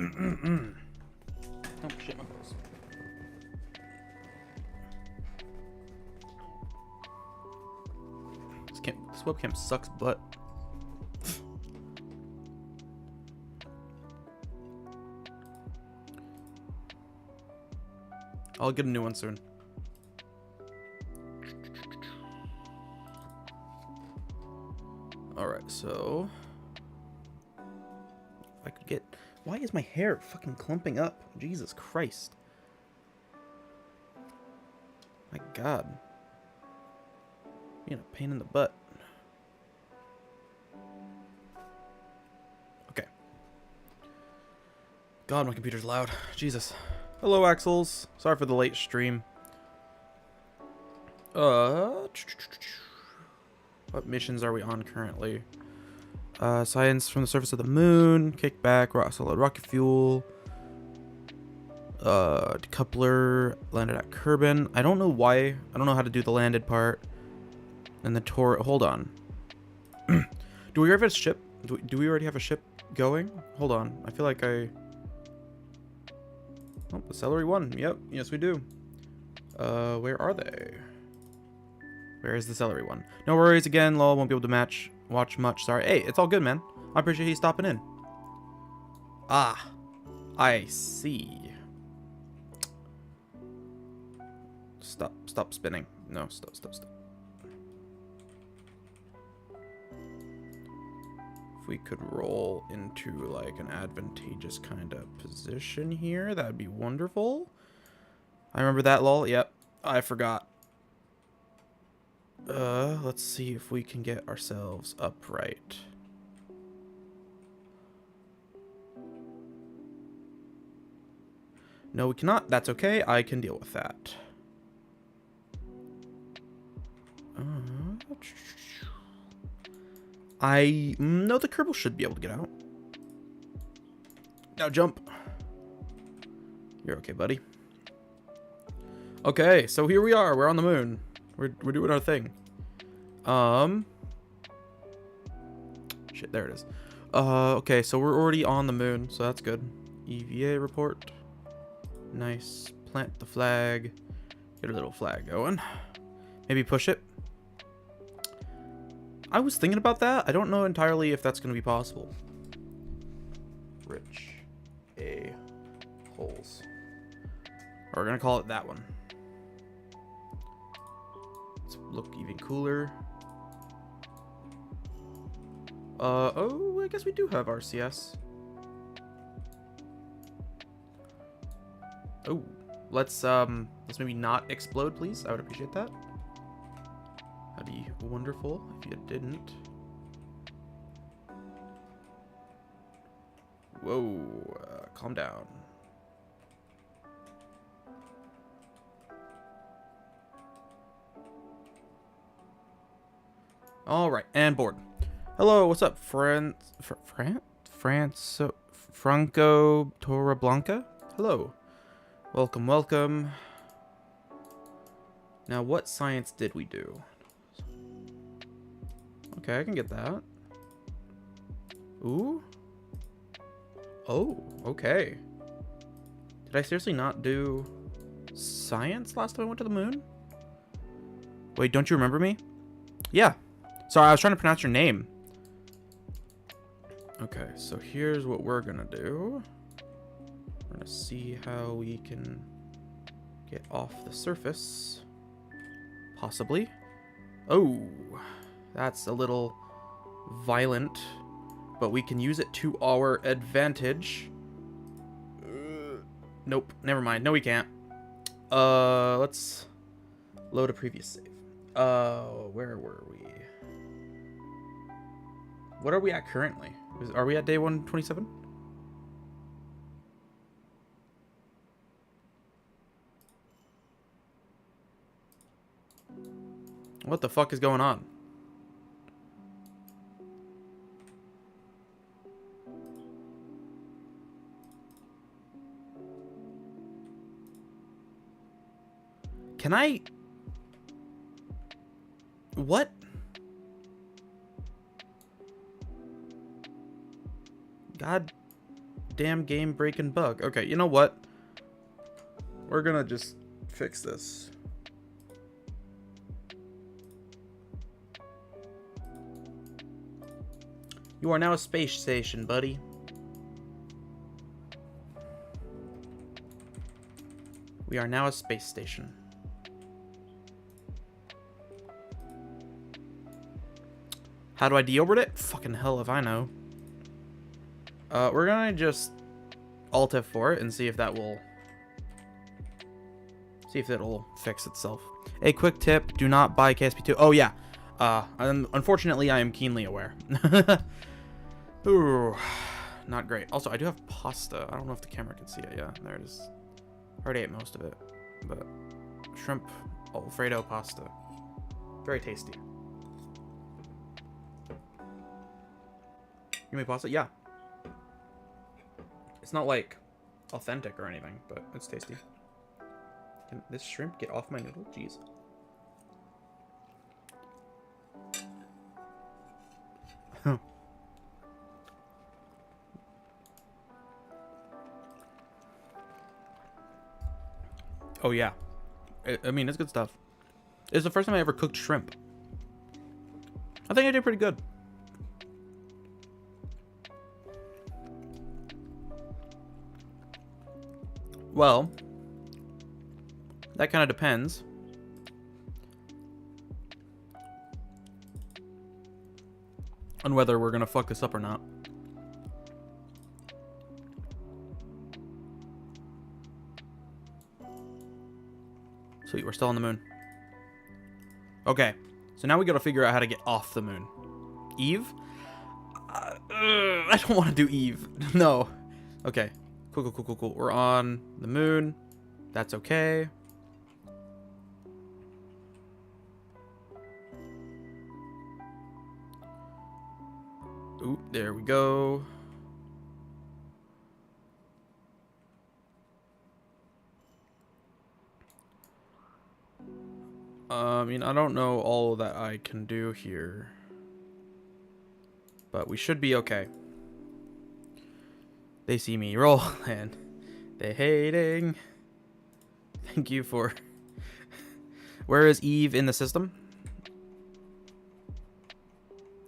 Oh shit, my balls. This webcam sucks butt. I'll get a new one soon. Alright, so I could get... Why is my hair fucking clumping up? Jesus Christ. My God. Being a pain in the butt. Okay. God, my computer's loud. Jesus. Hello, Axels. Sorry for the late stream. What missions are we on currently? Science from the surface of the moon, kickback, solid rocket fuel, decoupler, landed at Kerbin. I don't know why. I don't know how to do the landed part. And the tour. Hold on. Do we already have a ship? Do we already have a ship going? Hold on. I feel like I... Oh, the celery one. Yep. Yes, we do. Where are they? Where is the celery one? No worries again, lol. Won't be able to watch much. Sorry. Hey, it's all good, man. I appreciate you stopping in. Ah, I see. Stop spinning. No, stop. If we could roll into like an advantageous kind of position here, that'd be wonderful. I remember that, lol. Yep, I forgot. Let's see if we can get ourselves upright. No, we cannot. That's okay. I can deal with that. No, the Kerbal should be able to get out. Now jump. You're okay, buddy. Okay, so here we are. We're on the moon. We're doing our thing. Shit, there it is. Okay, so we're already on the moon, so that's good. EVA report. Nice. Plant the flag. Get a little flag going. Maybe push it. I was thinking about that. I don't know entirely if that's going to be possible. Rich A holes. Or we're going to call it that one. Let's look even cooler. Oh, I guess we do have RCS. Oh, let's maybe not explode, please. I would appreciate that. That'd be wonderful if you didn't. Whoa, calm down. All right, and board. Hello, what's up, Franco Torreblanca? Hello. Welcome. Now, what science did we do? Okay, I can get that. Ooh. Oh, okay. Did I seriously not do science last time I went to the moon? Wait, don't you remember me? Yeah. Sorry, I was trying to pronounce your name. Okay, so here's what we're gonna do. We're gonna see how we can get off the surface. Possibly. Oh, that's a little violent, but we can use it to our advantage. Nope, never mind. No, we can't. Let's load a previous save. Where were we? What are we at currently? Are we at day 127? What the fuck is going on? Can I... What? God damn game breaking bug. Okay, you know what? We're gonna just fix this. You are now a space station, buddy. We are now a space station. How do I deorbit it? Fucking hell if I know. We're gonna just Alt F4 and see if that will... See if it'll fix itself. A quick tip, do not buy KSP2. Oh, yeah. Unfortunately, I am keenly aware. Ooh, not great. Also, I do have pasta. I don't know if the camera can see it. Yeah, there it is. Already ate most of it. But shrimp Alfredo pasta. Very tasty. You made pasta? Yeah. It's not like authentic or anything, but it's tasty. Can this shrimp get off my noodle? Jeez. Oh yeah. I mean, it's good stuff. It's the first time I ever cooked shrimp. I think I did pretty good. Well, that kind of depends. On whether we're gonna fuck this up or not. Sweet, we're still on the moon. Okay, so now we gotta figure out how to get off the moon. Eve? I don't want to do Eve. No. Okay. Cool. We're on the moon. That's okay. Ooh, there we go. I mean, I don't know all that I can do here, but we should be okay. They see me roll and they hating. Thank you for... Where is Eve in the system?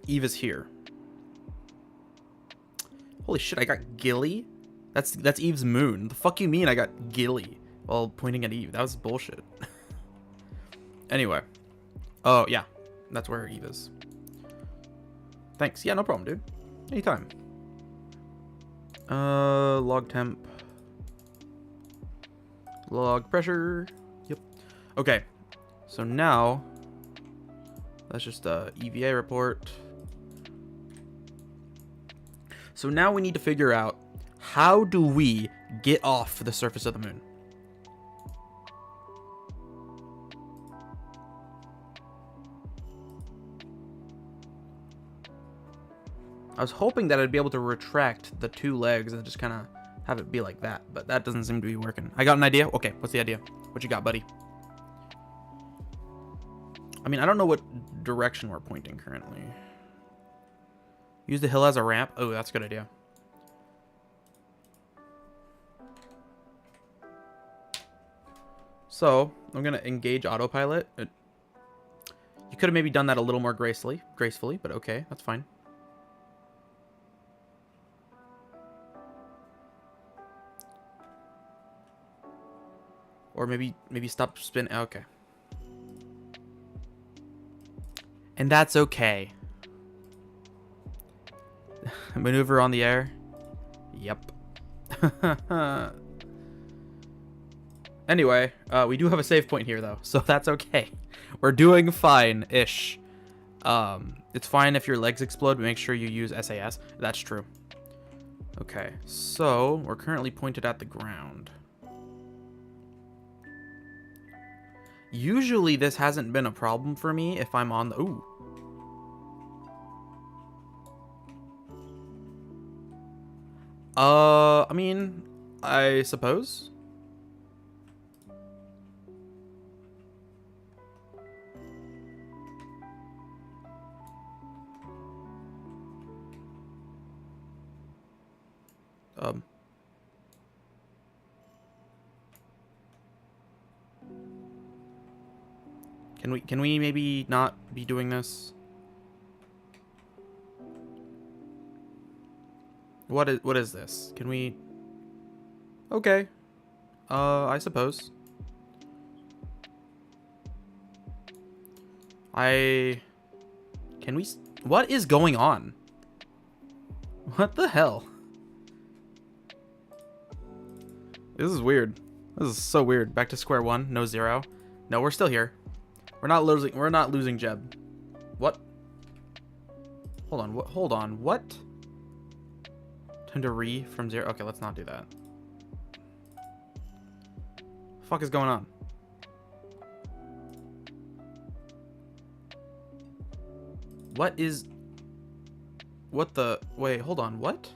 Eve is here. Holy shit, I got Gilly? That's Eve's moon. The fuck you mean I got Gilly while pointing at Eve? That was bullshit. Anyway. Oh, yeah. That's where Eve is. Thanks. Yeah, no problem, dude. Anytime. Log temp. Log pressure. Yep. Okay. So now, let's just EVA report. So now we need to figure out, how do we get off the surface of the moon? I was hoping that I'd be able to retract the two legs and just kind of have it be like that, but that doesn't seem to be working. I got an idea? Okay, what's the idea? What you got, buddy? I mean, I don't know what direction we're pointing currently. Use the hill as a ramp. Oh, that's a good idea. So, I'm going to engage autopilot. You could have maybe done that a little more gracefully, but okay, that's fine. Or maybe stop spin. Okay. And that's okay. Maneuver on the air. Yep. Anyway, we do have a save point here though, so that's okay. We're doing fine-ish. It's fine if your legs explode, but make sure you use SAS. That's true. Okay, so we're currently pointed at the ground. Usually this hasn't been a problem for me if I'm on the... Ooh. I mean, I suppose. Can we maybe not be doing this? What is this? Can we? Okay. I suppose. Can we? What is going on? What the hell? This is weird. This is so weird. Back to square one. No 0. No, we're still here. We're not losing. We're not losing Jeb. What? Hold on. What? Hold on. What? Time to from 0. Okay, let's not do that. Fuck is going on? What is? What the? Wait, hold on. What?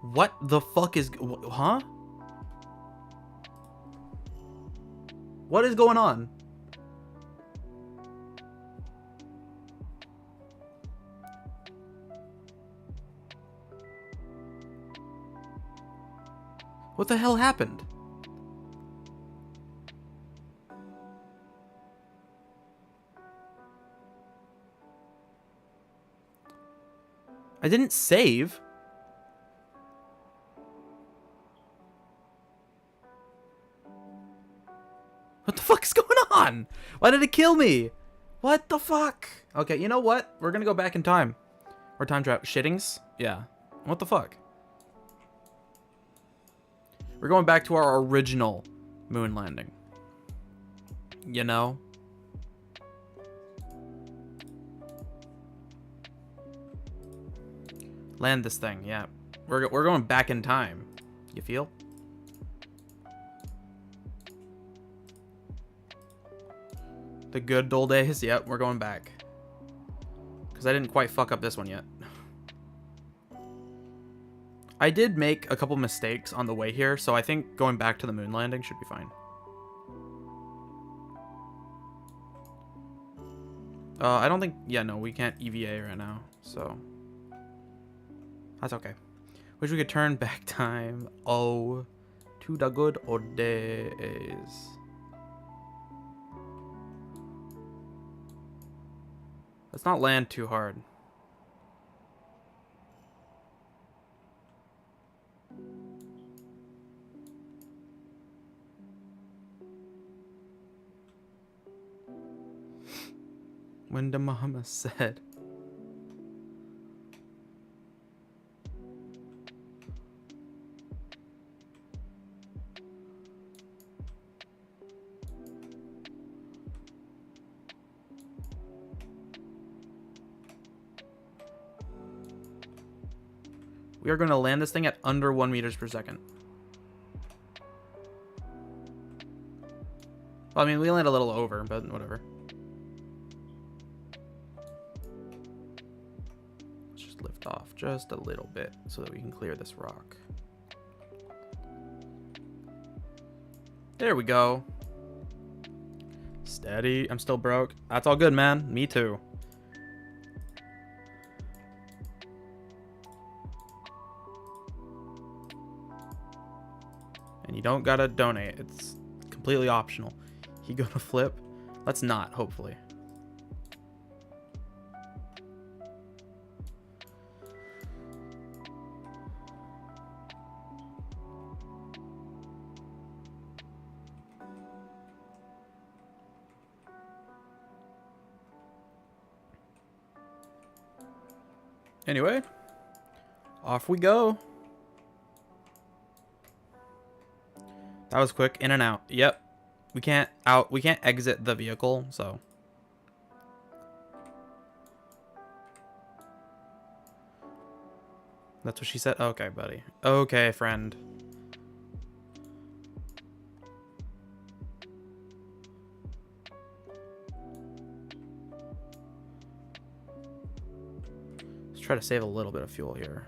What the fuck is? Huh? What is going on? What the hell happened? I didn't save. What the fuck is going on? Why did it kill me? What the fuck? Okay, you know what? We're gonna go back in time. Or time trap. Shittings? Yeah. What the fuck? We're going back to our original moon landing. You know? Land this thing, yeah. We're going back in time. You feel? The good old days? Yep, we're going back. Because I didn't quite fuck up this one yet. I did make a couple mistakes on the way here, so I think going back to the moon landing should be fine. I don't think... Yeah, no, we can't EVA right now, so... That's okay. Wish we could turn back time. Oh, to the good old days. Let's not land too hard. When the mama said. We are going to land this thing at under 1 meters per second. Well, I mean, we land a little over, but whatever. Let's just lift off just a little bit so that we can clear this rock. There we go. Steady. I'm still broke. That's all good, man. Me too. And you don't gotta donate. It's completely optional. You gonna flip? Let's not, hopefully. Anyway, off we go. That was quick. In and out. Yep. We can't exit the vehicle, so. That's what she said? Okay, buddy. Okay, friend. Let's try to save a little bit of fuel here.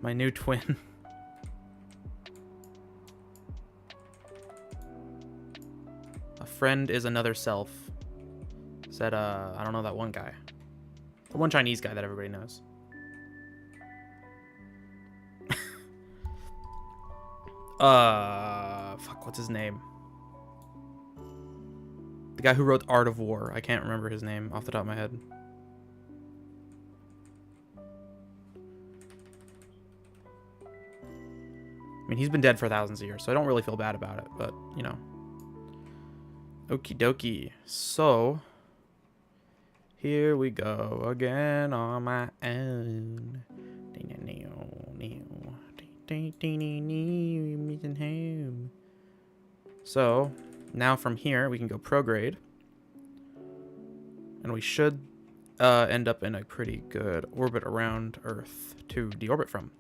My new twin. Friend is another self. Said, I don't know that one guy. The one Chinese guy that everybody knows. Fuck, what's his name? The guy who wrote Art of War. I can't remember his name off the top of my head. I mean, he's been dead for thousands of years, so I don't really feel bad about it, but, you know. Okie dokie. So, here we go again on my own. So, now from here, we can go prograde. And we should end up in a pretty good orbit around Earth to deorbit from.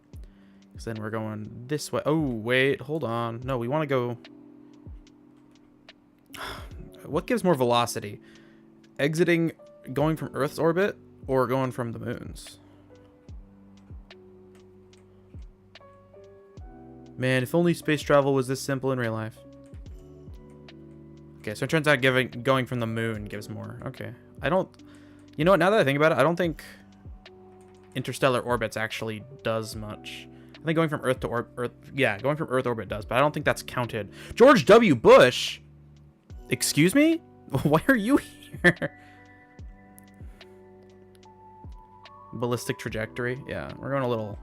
Because then we're going this way. Oh, wait, hold on. No, we want to go... What gives more velocity? Exiting, going from Earth's orbit, or going from the moon's? Man, if only space travel was this simple in real life. Okay, so it turns out going from the moon gives more. Okay. I don't... You know what, now that I think about it, I don't think interstellar orbits actually does much. I think going from Earth to Earth... Yeah, going from Earth orbit does, but I don't think that's counted. George W. Bush? Excuse me? Why are you here? Ballistic trajectory. Yeah, we're going a little...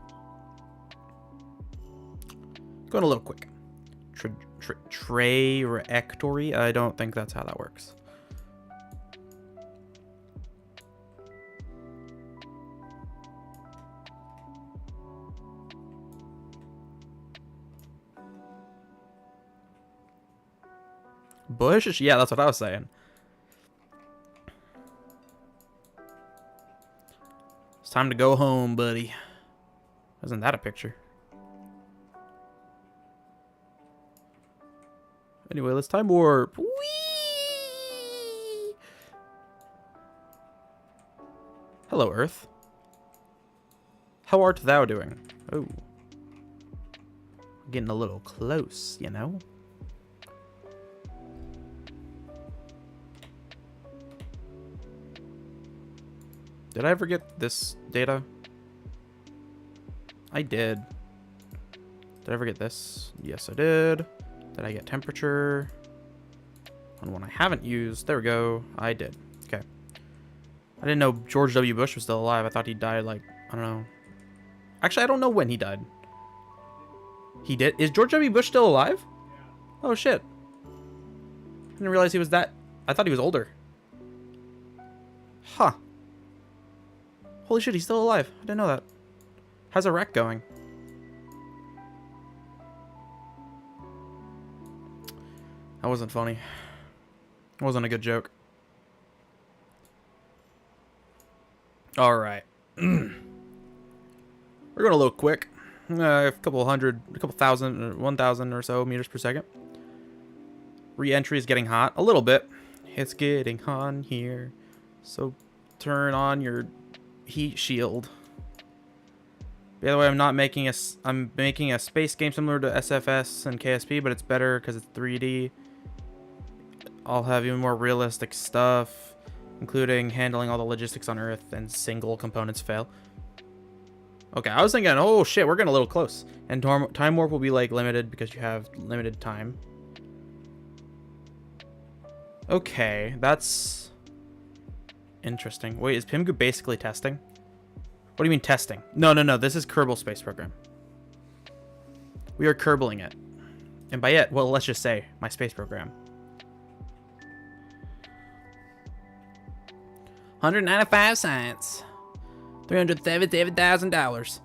Going a little quick. Trajectory? I don't think that's how that works. Bush? Yeah, that's what I was saying. It's time to go home, buddy. Isn't that a picture? Anyway, let's time warp. Whee! Hello, Earth. How art thou doing? Oh. Getting a little close, you know? Did I ever get this data? I did. Did I ever get this? Yes, I did. Did I get temperature? On one I haven't used. There we go. I did. Okay. I didn't know George W. Bush was still alive. I thought he died, like, I don't know. Actually, I don't know when he died. He did? Is George W. Bush still alive? Yeah. Oh, shit. I didn't realize he was that... I thought he was older. Huh. Holy shit, he's still alive. I didn't know that. How's Iraq going? That wasn't funny. It wasn't a good joke. Alright. We're going a little quick. A couple thousand, 1,000 or so meters per second. Re-entry is getting hot. A little bit. It's getting hot here. So turn on your heat shield. By the way, I'm making a space game similar to SFS and KSP, but it's better because it's 3D. I'll have even more realistic stuff, including handling all the logistics on Earth and single components fail. Okay, I was thinking, oh shit, we're getting a little close. And time warp will be like limited because you have limited time. Okay, that's interesting. Wait, is Pimgu basically testing? What do you mean testing? No, this is Kerbal Space Program. We are Kerbling it. And by it, well, let's just say my space program. 195 cents. $377,000.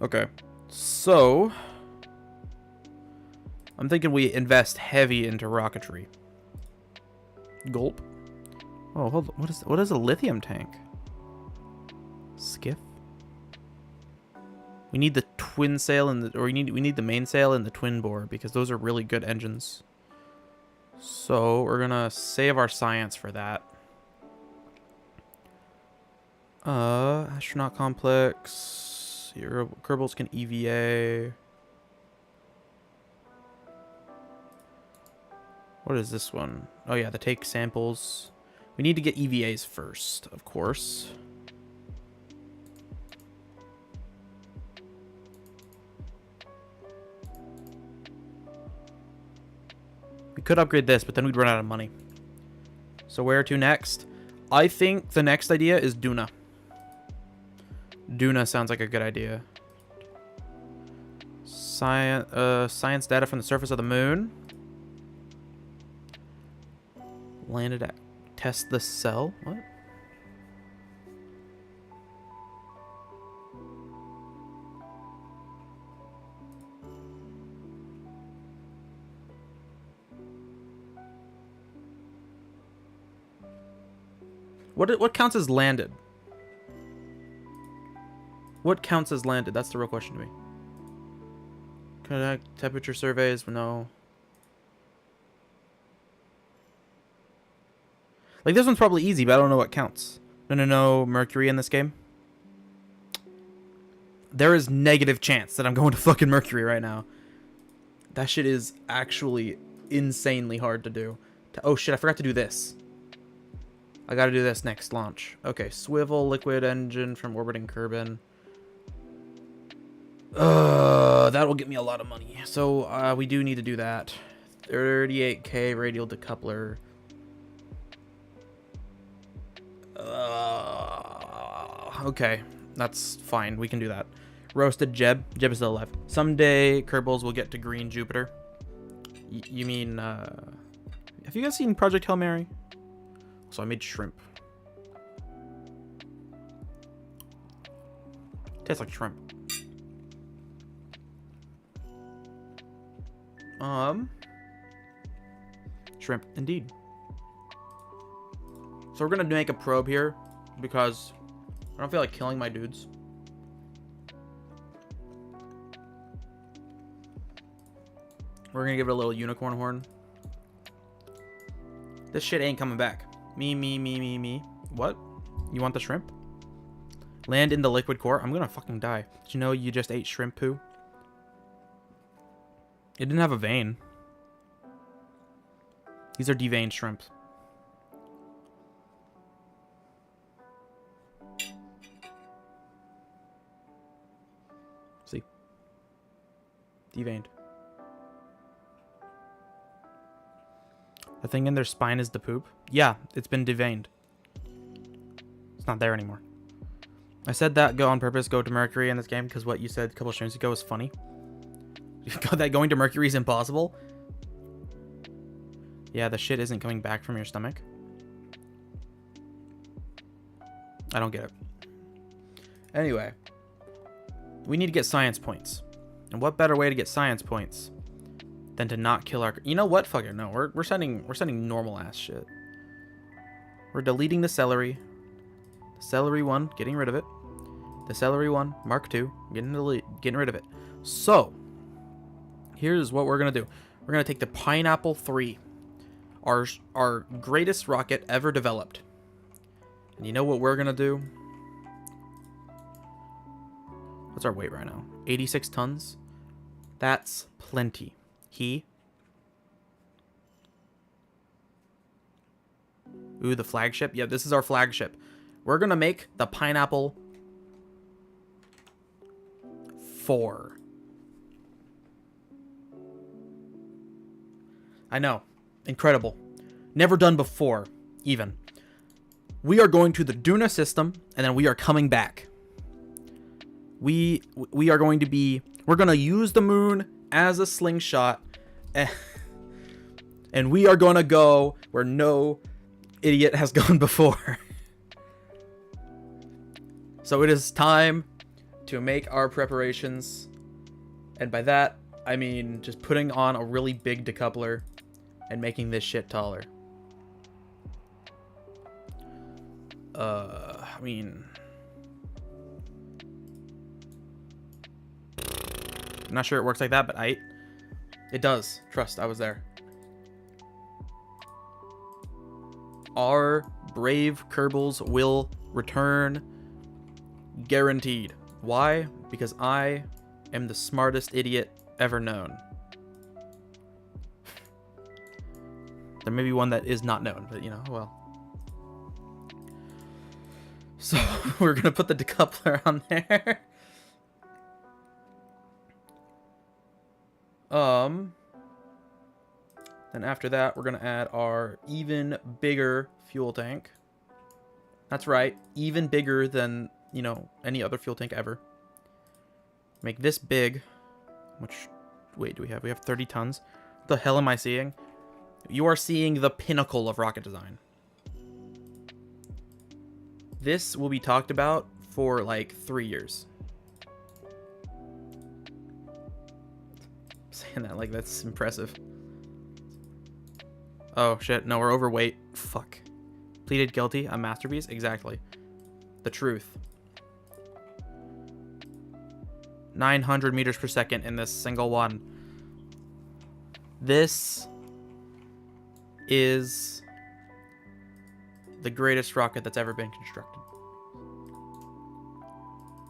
Okay. So, I'm thinking we invest heavy into rocketry. Gulp. Oh, hold on. What is a lithium tank? Skiff? We need the twin sail and we need the mainsail and the twin bore because those are really good engines. So we're gonna save our science for that. Astronaut complex. Kerbals can EVA. What is this one? Oh yeah, the take samples. We need to get EVAs first, of course. could upgrade this, but then we'd run out of money. So where to next? I think the next idea is Duna. Duna sounds like a good idea. Science data from the surface of the moon. Landed at... Test the cell? What? What counts as landed? What counts as landed? That's the real question to me. Conduct temperature surveys? No. Like, this one's probably easy, but I don't know what counts. No, Mercury in this game. There is negative chance that I'm going to fucking Mercury right now. That shit is actually insanely hard to do. Oh shit, I forgot to do this. I gotta do this next launch. Okay, swivel liquid engine from orbiting Kerbin. That'll get me a lot of money. So, we do need to do that. 38k radial decoupler. Okay, that's fine. We can do that. Roasted Jeb. Jeb is still alive. Someday, Kerbals will get to green Jupiter. You mean, have you guys seen Project Hail Mary? So I made shrimp. Tastes like shrimp. Shrimp, indeed. So we're gonna make a probe here because I don't feel like killing my dudes. We're gonna give it a little unicorn horn. This shit ain't coming back. Me. What? You want the shrimp? Land in the liquid core? I'm gonna fucking die. Did you know you just ate shrimp poo? It didn't have a vein. These are deveined shrimps. See? Deveined. The thing in their spine is the poop? Yeah, it's been deveined. It's not there anymore. I said that go on purpose, go to Mercury in this game, because what you said a couple streams ago was funny. That going to Mercury is impossible? Yeah, the shit isn't coming back from your stomach. I don't get it. Anyway. We need to get science points. And what better way to get science points than to not kill our... You know what? Fuck it. No, we're sending normal ass shit. We're deleting the celery. The celery one, getting rid of it. The celery one, Mark II, getting rid of it. So, here's what we're gonna do. We're gonna take the Pineapple 3, our greatest rocket ever developed. And you know what we're gonna do? What's our weight right now? 86 tons. That's plenty. Ooh, the flagship. Yeah, this is our flagship. We're gonna make the Pineapple 4. I know. Incredible. Never done before, even. We are going to the Duna system, and then we are coming back. We are going to be... We're going to use the moon as a slingshot, and we are going to go where no idiot has gone before. So it is time to make our preparations, and by that, I mean just putting on a really big decoupler and making this shit taller. I mean... I'm not sure it works like that, but it does. Trust, I was there. Our brave Kerbals will return. Guaranteed. Why? Because I am the smartest idiot ever known. There may be one that is not known, but you know, well. So, we're gonna put the decoupler on there. Then after that, we're going to add our even bigger fuel tank. That's right. Even bigger than, you know, any other fuel tank ever. Make this big. Which, wait, do we have? We have 30 tons. What the hell am I seeing? You are seeing the pinnacle of rocket design. This will be talked about for like 3 years. Saying that like that's impressive. Oh shit, no, we're overweight. Fuck. Pleaded guilty, a masterpiece? Exactly. The truth. 900 meters per second in this single one. This is the greatest rocket that's ever been constructed.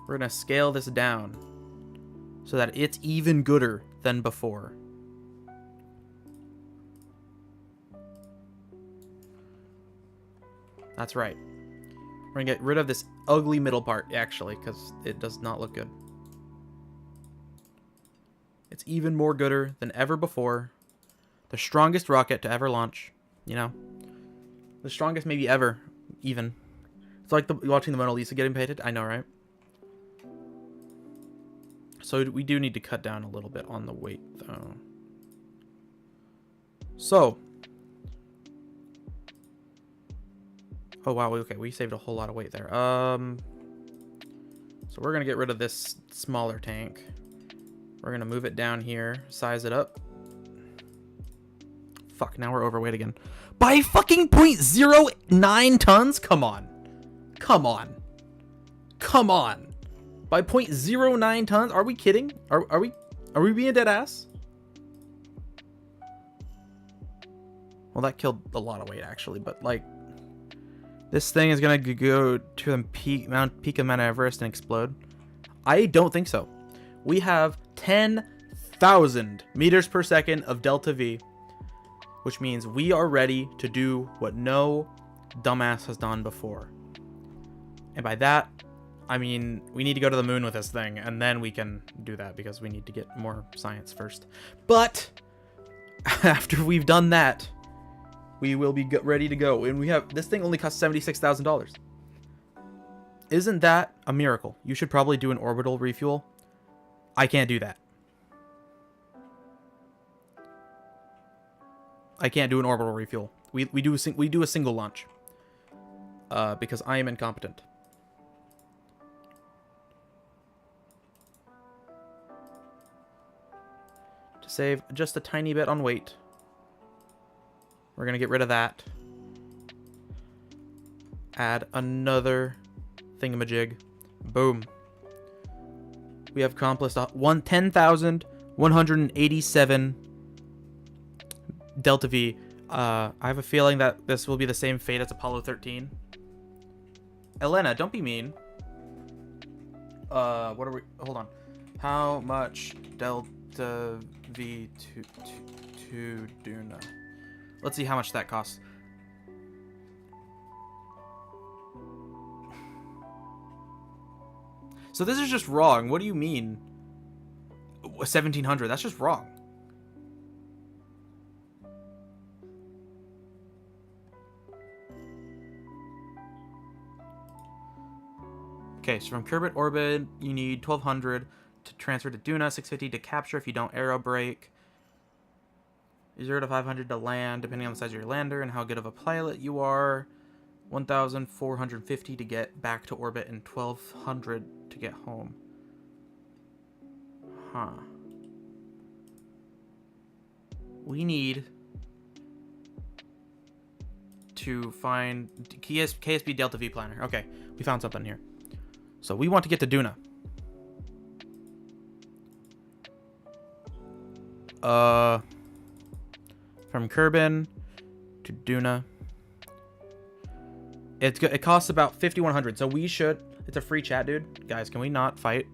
We're gonna scale this down so that it's even gooder than before. That's right. We're gonna get rid of this ugly middle part, actually, because it does not look good. It's even more gooder than ever before. The strongest rocket to ever launch, you know? The strongest maybe ever, even. It's like watching the Mona Lisa getting painted. I know, right? So we do need to cut down a little bit on the weight, though. So. Oh, wow. Okay, we saved a whole lot of weight there. So we're going to get rid of this smaller tank. We're going to move it down here. Size it up. Fuck, now we're overweight again. By fucking 0.09 tons? Come on. Come on. Come on. By 0.09 tons? Are we kidding? Are we being dead ass? Well, that killed a lot of weight, actually, but, like, this thing is gonna go to the peak of Mount Everest and explode. I don't think so. We have 10,000 meters per second of delta V, which means we are ready to do what no dumbass has done before. And by that, I mean, we need to go to the moon with this thing, and then we can do that, because we need to get more science first. But after we've done that, we will be ready to go. And we have, this thing only costs $76,000. Isn't that a miracle? You should probably do an orbital refuel. I can't do that. I can't do an orbital refuel. We do a single launch. Because I am incompetent. To save just a tiny bit on weight, we're gonna get rid of that. Add another thingamajig. Boom. We have accomplished 10,187 delta V. I have a feeling that this will be the same fate as Apollo 13. Elena, don't be mean. What are we? Hold on. How much delta V to Duna? Let's see how much that costs. So this is just wrong. What do you mean? 1,700. That's just wrong. Okay, so from Kerbit orbit, you need 1,200 to transfer to Duna, 650 to capture if you don't aero brake. 0 to 500 to land, depending on the size of your lander and how good of a pilot you are. 1,450 to get back to orbit and 1,200 to get home. Huh. We need to find KSP Delta V planner. Okay, we found something here. So we want to get to Duna. From Kerbin to Duna. It costs about 5,100. So we should... It's a free chat, dude. Guys, can we not fight?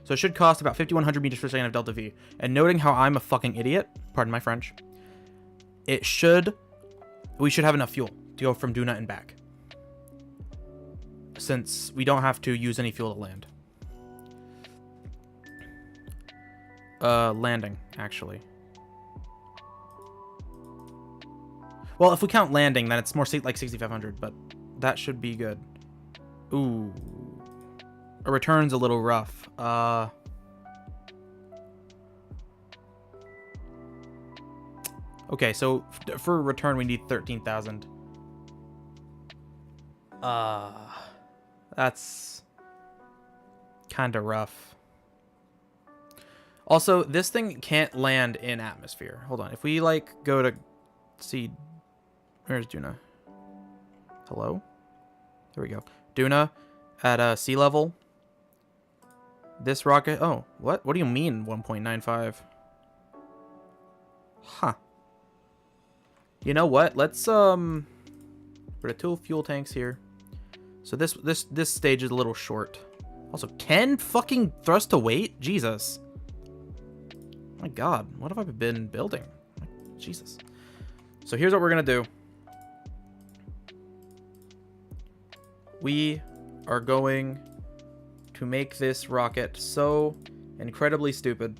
So it should cost about 5,100 meters per second of Delta V. And noting how I'm a fucking idiot, pardon my French, we should have enough fuel to go from Duna and back. Since we don't have to use any fuel to land. Landing, actually. Well, if we count landing, then it's more like 6,500, but that should be good. Ooh. A return's a little rough. Okay, so for a return, we need 13,000. That's kind of rough. Also, this thing can't land in atmosphere. Hold on. If we, like, go to see... Where's Duna? Hello? There we go. Duna at sea level. This rocket... Oh, what? What do you mean 1.95? Huh. You know what? Let's, We're at 2 fuel tanks here. So this stage is a little short. Also, 10 fucking thrust to weight? Jesus. My God, what have I been building? Jesus. So here's what we're gonna do. We are going to make this rocket so incredibly stupid.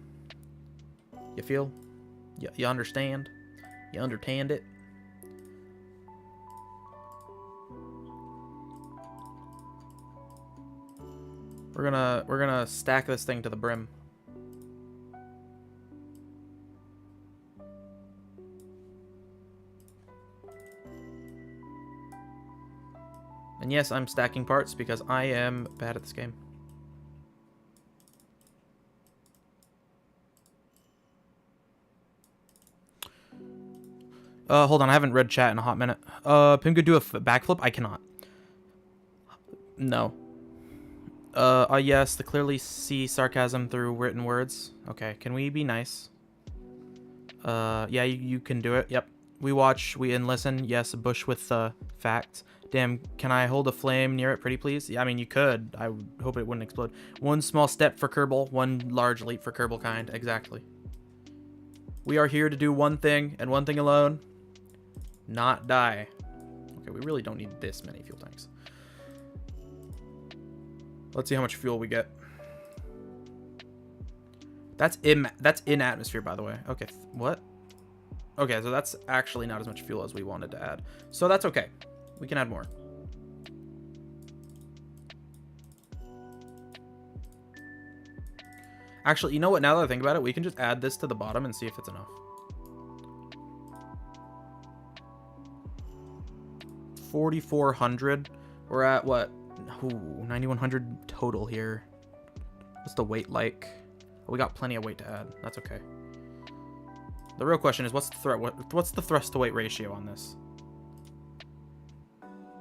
You feel? You understand? You understand it? We're gonna stack this thing to the brim. And yes, I'm stacking parts because I am bad at this game. Hold on, I haven't read chat in a hot minute. Pim could do a backflip? I cannot. No. Yes, to clearly see sarcasm through written words. Okay, can we be nice? Yeah, you can do it. Yep. We watch, we and listen. Yes, a bush with facts. Damn, can I hold a flame near it, pretty please? Yeah, I mean, you could. I would hope it wouldn't explode. One small step for Kerbal, one large leap for Kerbal kind. Exactly. We are here to do one thing, and one thing alone. Not die. Okay, we really don't need this many fuel tanks. Let's see how much fuel we get. That's in atmosphere, by the way. Okay, what? Okay, so that's actually not as much fuel as we wanted to add. So that's okay. We can add more. Actually, you know what? Now that I think about it, we can just add this to the bottom and see if it's enough. 4,400. We're at what? Ooh, 9,100 total here. What's the weight like? We got plenty of weight to add. That's okay. The real question is, what's the thrust to weight ratio on this?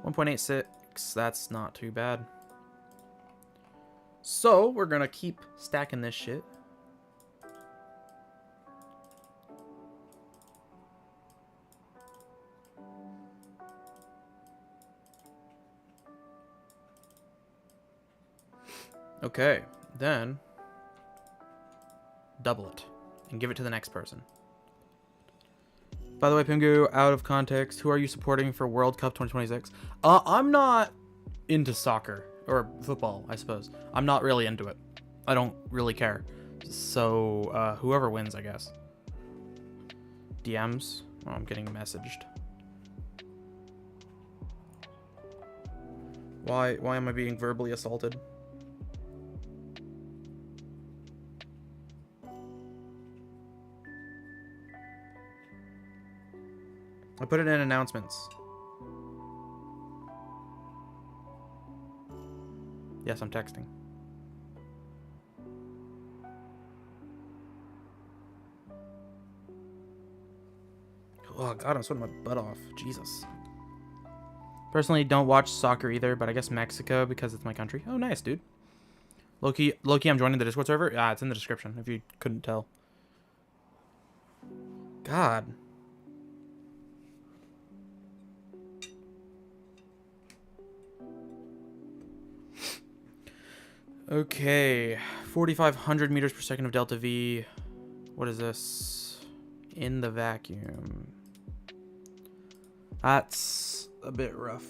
1.86. That's not too bad. So we're gonna keep stacking this shit. Okay, then double it and give it to the next person. By the way, Pingu, out of context, who are you supporting for World Cup 2026? I'm not into soccer or football, I suppose. I'm not really into it. I don't really care. So, whoever wins, I guess. DMs? Oh, I'm getting messaged. Why am I being verbally assaulted? I put it in announcements. Yes, I'm texting. Oh God, I'm sweating my butt off. Jesus. Personally, don't watch soccer either, but I guess Mexico because it's my country. Oh, nice, dude. Loki, I'm joining the Discord server. Ah, it's in the description if you couldn't tell. God. Okay, 4,500 meters per second of delta V. What is this? In the vacuum. That's a bit rough.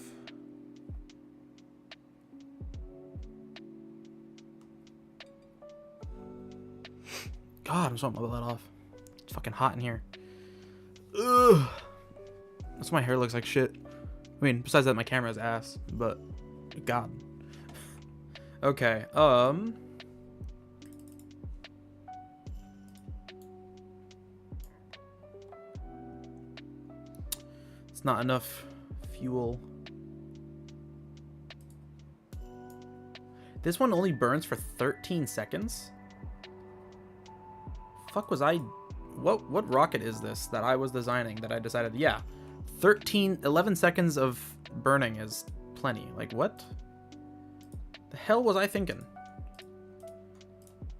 God, I'm sweating my butt off. It's fucking hot in here. Ugh. That's why my hair looks like shit. I mean, besides that, my camera's ass, but God. Okay, it's not enough fuel. This one only burns for 13 seconds? Fuck was I... What rocket is this that I was designing that I decided... Yeah, 11 seconds of burning is plenty. Like, what? The hell was I thinking?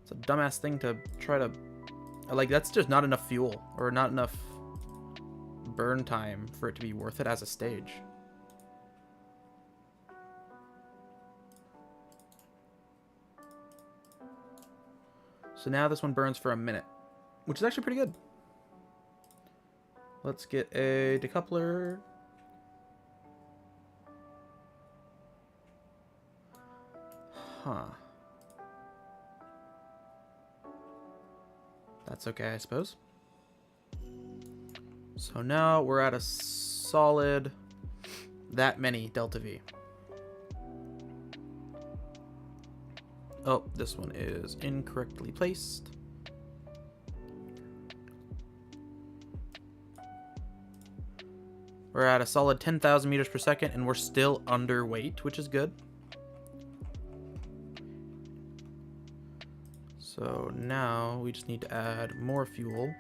It's a dumbass thing to try to... Like, that's just not enough fuel. Or not enough burn time for it to be worth it as a stage. So now this one burns for a minute, which is actually pretty good. Let's get a decoupler. Huh. That's okay, I suppose. So now we're at a solid that many delta V. Oh, this one is incorrectly placed. We're at a solid 10,000 meters per second, and we're still underweight, which is good. So now we just need to add more fuel.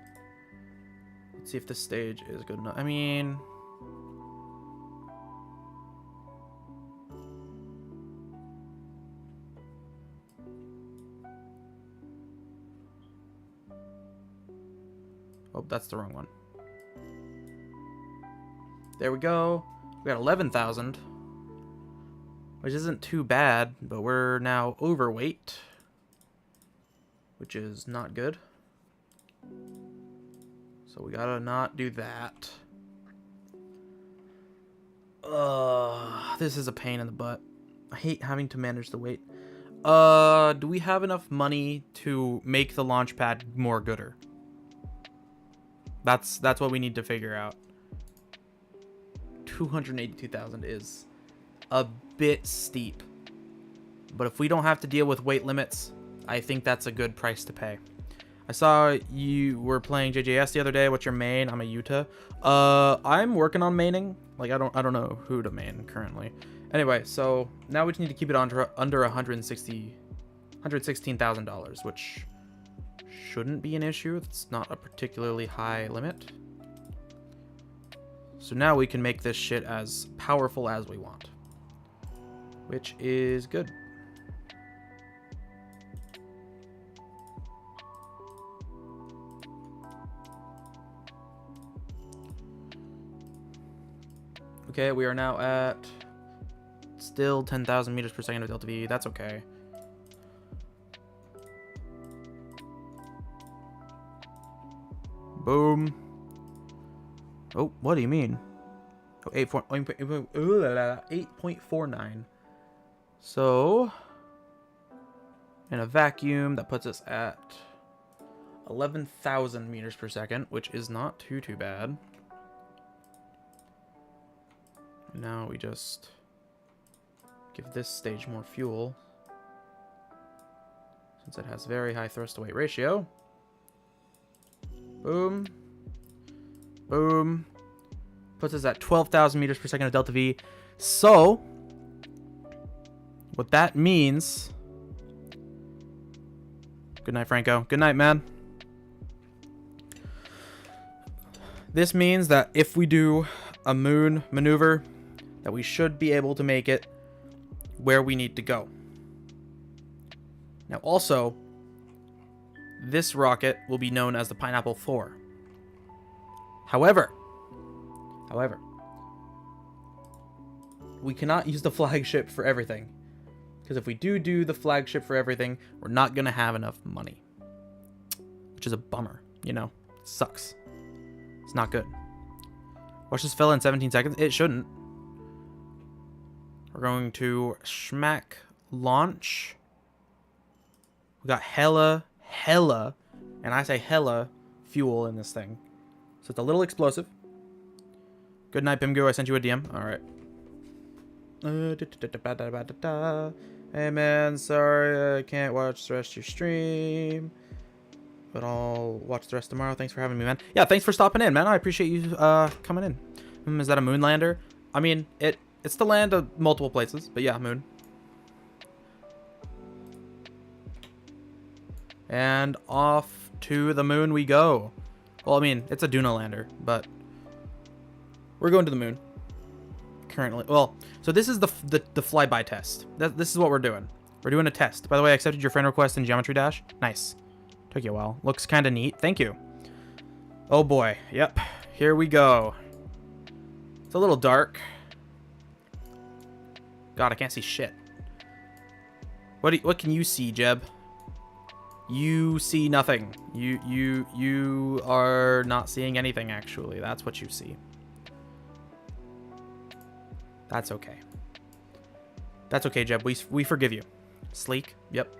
Let's see if this stage is good enough. I mean... Oh, that's the wrong one. There we go. We got 11,000, which isn't too bad, but we're now overweight, which is not good. So we gotta not do that. This is a pain in the butt. I hate having to manage the weight. Do we have enough money to make the launch pad more gooder? That's what we need to figure out. 282,000 is a bit steep. But if we don't have to deal with weight limits, I think that's a good price to pay. I saw you were playing JJS the other day. What's your main? I'm a Utah. I'm working on maining. Like I don't know who to main currently. Anyway, so now we just need to keep it under $116,000, which shouldn't be an issue. It's not a particularly high limit. So now we can make this shit as powerful as we want, which is good. Okay, we are now at still 10,000 meters per second of delta V. That's okay. Boom. Oh, what do you mean? Oh, 8.49. So, in a vacuum, that puts us at 11,000 meters per second, which is not too bad. Now we just give this stage more fuel, since it has very high thrust to weight ratio. Boom. Boom. Puts us at 12,000 meters per second of delta V. So, what that means... Good night, Franco. Good night, man. This means that if we do a moon maneuver, that we should be able to make it where we need to go. Now, also, this rocket will be known as the Pineapple 4. However, we cannot use the flagship for everything. Because if we do the flagship for everything, we're not going to have enough money. Which is a bummer, you know? It sucks. It's not good. Watch this fill in 17 seconds. It shouldn't. We're going to schmack launch. We got hella, and I say hella, fuel in this thing. So it's a little explosive. Good night, Pimgu. I sent you a DM. All right. Hey, man. Sorry I can't watch the rest of your stream. But I'll watch the rest tomorrow. Thanks for having me, man. Yeah, thanks for stopping in, man. I appreciate you coming in. Is that a moon lander? I mean, it's to land at multiple places. But yeah, moon. And off to the moon we go. Well, I mean, it's a Duna lander, but we're going to the moon currently. Well, so this is the flyby test. This is what we're doing. We're doing a test. By the way, I accepted your friend request in Geometry Dash. Nice. Took you a while. Looks kind of neat. Thank you. Oh boy. Yep. Here we go. It's a little dark. God, I can't see shit. What can you see, Jeb? You see nothing. You are not seeing anything, actually. That's what you see. That's okay. That's okay, Jeb. We forgive you. Sleek. Yep.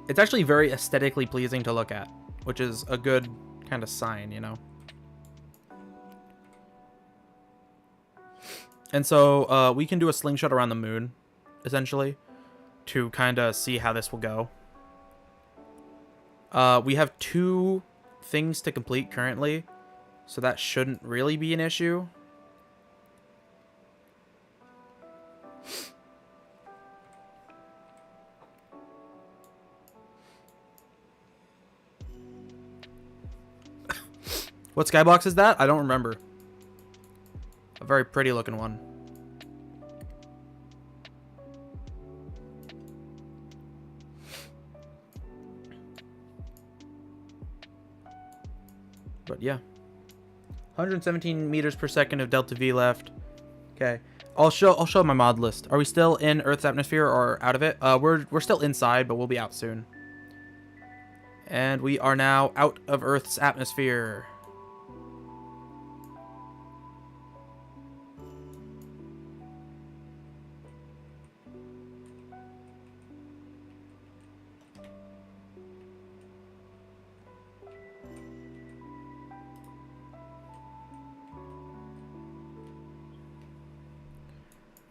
It's actually very aesthetically pleasing to look at, which is a good kind of sign, you know? And so we can do a slingshot around the moon, essentially, to kind of see how this will go. We have 2 things to complete currently, so that shouldn't really be an issue. What skybox is that? I don't remember. A very pretty looking one. But yeah. 117 meters per second of delta V left. Okay. I'll show my mod list. Are we still in Earth's atmosphere or out of it? We're still inside, but we'll be out soon. And we are now out of Earth's atmosphere.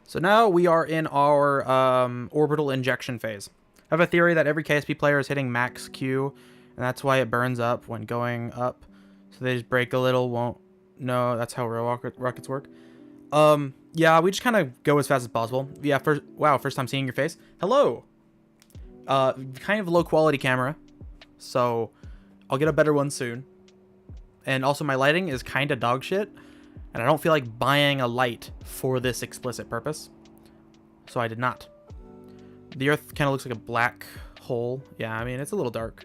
So now we are in our orbital injection phase. I have a theory that every KSP player is hitting max Q, and that's why it burns up when going up. So they just break a little, won't know. That's how real rockets work. Yeah, we just kind of go as fast as possible. Yeah, first time seeing your face. Hello. Kind of low quality camera, so I'll get a better one soon. And also my lighting is kind of dog shit. And I don't feel like buying a light for this explicit purpose. So I did not. The Earth kind of looks like a black hole. Yeah, I mean, it's a little dark.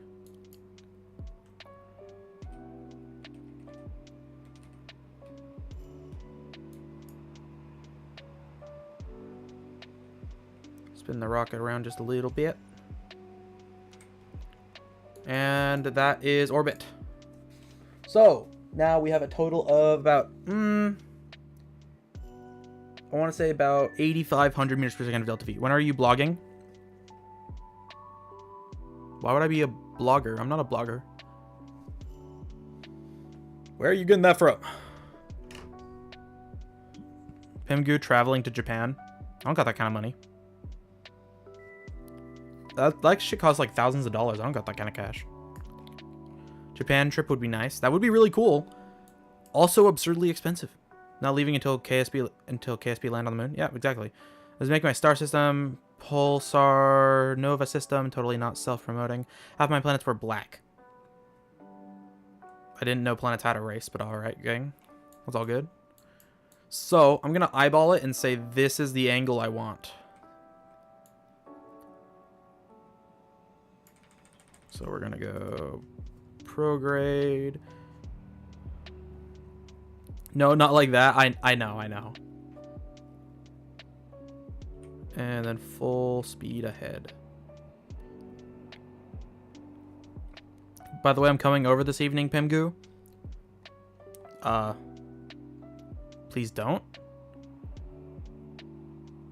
Spin the rocket around just a little bit. And that is orbit. So now we have a total of about, I want to say about 8,500 meters per second of delta V. When are you blogging? Why would I be a blogger? I'm not a blogger. Where are you getting that from? Pimgu traveling to Japan. I don't got that kind of money. That shit costs like thousands of dollars. I don't got that kind of cash. Japan trip would be nice. That would be really cool. Also absurdly expensive. Not leaving until KSP land on the moon. Yeah, exactly. I was making my star system, pulsar, nova system. Totally not self-promoting. Half my planets were black. I didn't know planets had a race, but all right, gang. That's all good. So I'm gonna eyeball it and say this is the angle I want. So we're gonna go prograde. No, not like that. I know. And then full speed ahead. By the way, I'm coming over this evening, Pimgu. Please don't.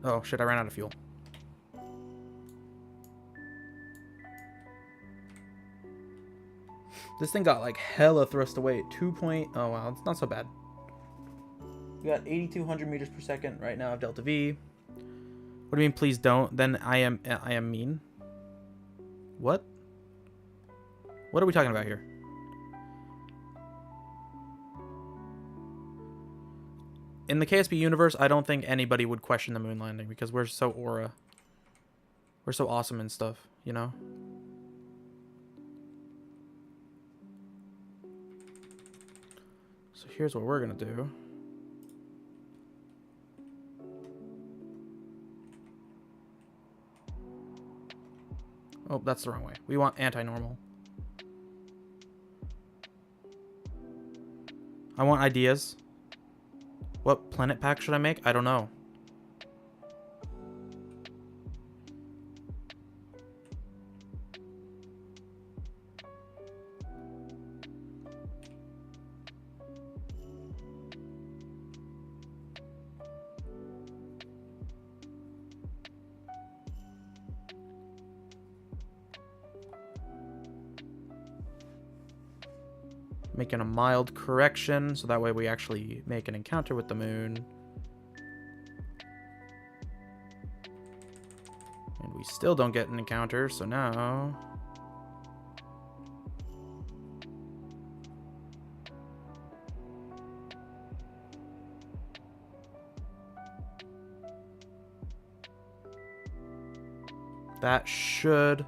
Oh shit, I ran out of fuel. This thing got like hella thrust away. Oh wow, it's not so bad. We got 8,200 meters per second right now of delta V. What do you mean, please don't? Then I am mean. What? What are we talking about here? In the KSP universe, I don't think anybody would question the moon landing because we're so aura. We're so awesome and stuff, you know? So here's what we're gonna do. Oh, that's the wrong way. We want anti-normal. I want ideas. What planet pack should I make? I don't know. Making a mild correction, so that way we actually make an encounter with the moon. And we still don't get an encounter, so now... that should...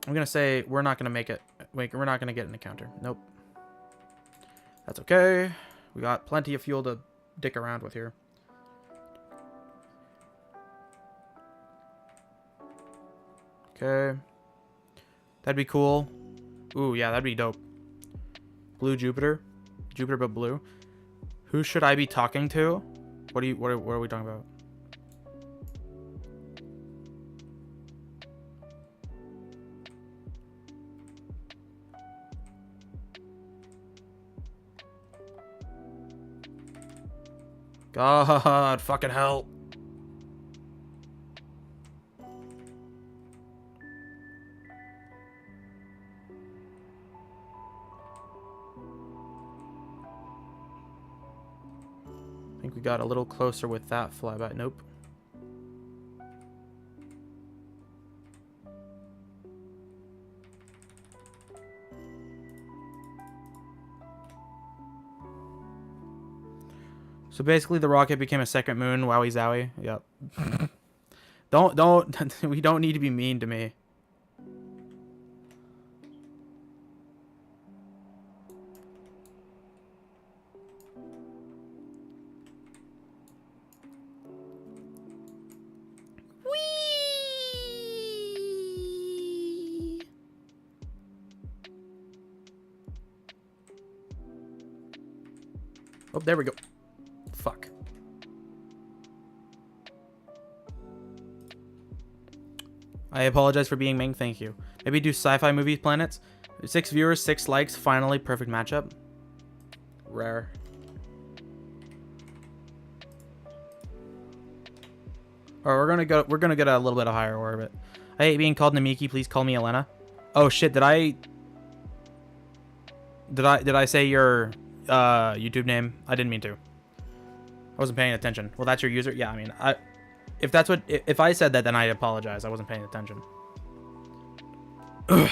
I'm gonna say we're not gonna make it. Wait, we're not gonna get an encounter. Nope. That's okay. We got plenty of fuel to dick around with here. Okay. That'd be cool. Ooh, yeah, that'd be dope. Blue Jupiter. Jupiter but blue. Who should I be talking to? What are we talking about? God, fucking hell. I think we got a little closer with that flyby. Nope. So basically the rocket became a second moon, wowie zowie. Yep. don't we don't need to be mean to me. Whee! Oh, there we go. Fuck. I apologize for being Ming. Thank you. Maybe do sci-fi movie planets. 6 viewers, 6 likes. Finally, perfect matchup. Rare. Or we're gonna get a little bit of higher orbit. I hate being called Namiki. Please call me Elena. Oh shit! Did I say your YouTube name? I didn't mean to. I wasn't paying attention. Well, that's your user. Yeah, I mean, if I said that, then I apologize. I wasn't paying attention. Ugh.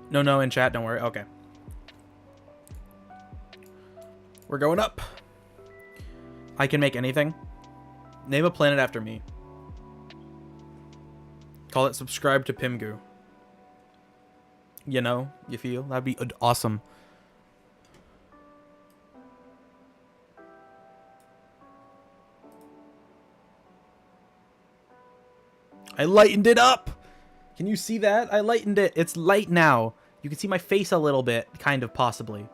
No, in chat. Don't worry. Okay. We're going up. I can make anything. Name a planet after me. Call it subscribe to Pimgu. You know, you feel? That'd be awesome. I lightened it up. Can you see that? I lightened it. It's light now. You can see my face a little bit, kind of, possibly.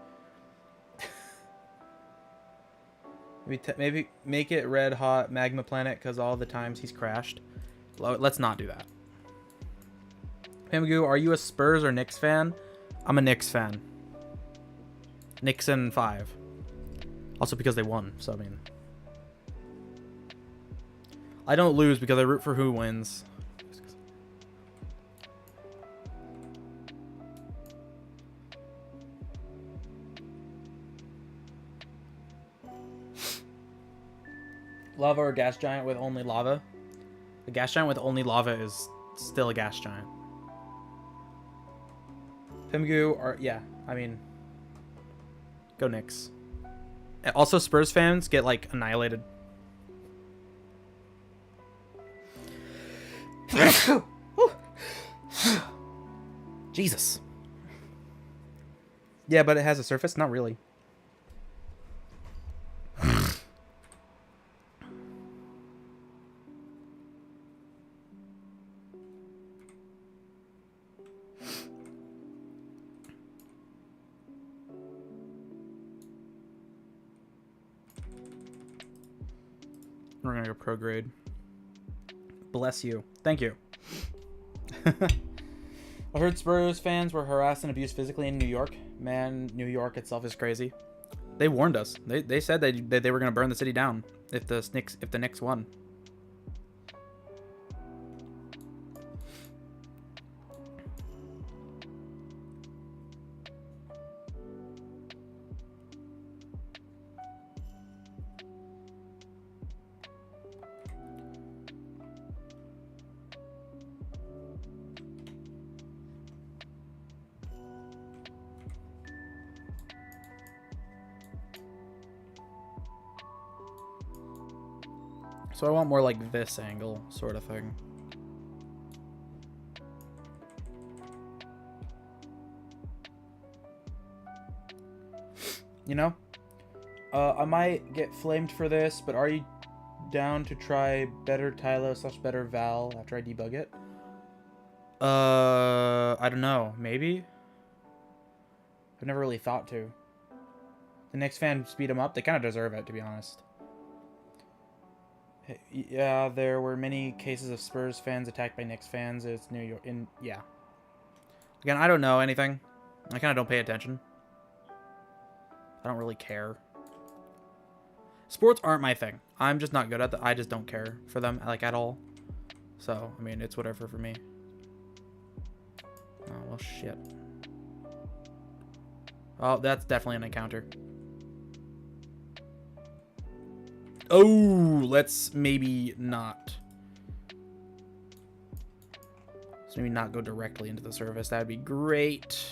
Maybe make it red hot magma planet because all the times he's crashed. Let's not do that. Pimgu, are you a Spurs or Knicks fan? I'm a Knicks fan. Nixon 5. Also because they won, so I mean. I don't lose because I root for who wins. Lava or gas giant with only lava? A gas giant with only lava is still a gas giant. Pimgu or yeah, I mean, go Knicks. Also, Spurs fans get like annihilated. Jesus. Yeah, but it has a surface? Not really. We're gonna go pro grade. Bless you. Thank you. I heard Spurs fans were harassed and abused physically in New York. Man, New York itself is crazy. They warned us. They said they were gonna burn the city down if the Knicks won. So I want more like this angle sort of thing. You know? I might get flamed for this, but are you down to try better Tylo / better Val after I debug it? I don't know. Maybe? I've never really thought to. The Knicks fans speed them up. They kind of deserve it, to be honest. Yeah, there were many cases of Spurs fans attacked by Knicks fans. It's New York. Yeah. Again, I don't know anything. I kind of don't pay attention. I don't really care. Sports aren't my thing. I'm just not good at them. I just don't care for them, like, at all. So, I mean, it's whatever for me. Oh, well, shit. Oh, that's definitely an encounter. Oh, let's maybe not. Let's maybe not go directly into the surface. That'd be great.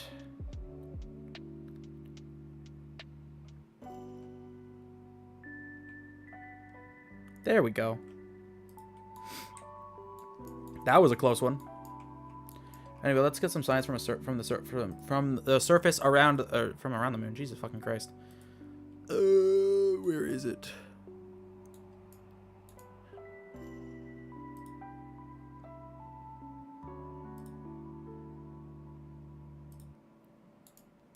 There we go. That was a close one. Anyway, let's get some science from the surface around from around the moon. Jesus fucking Christ. Where is it?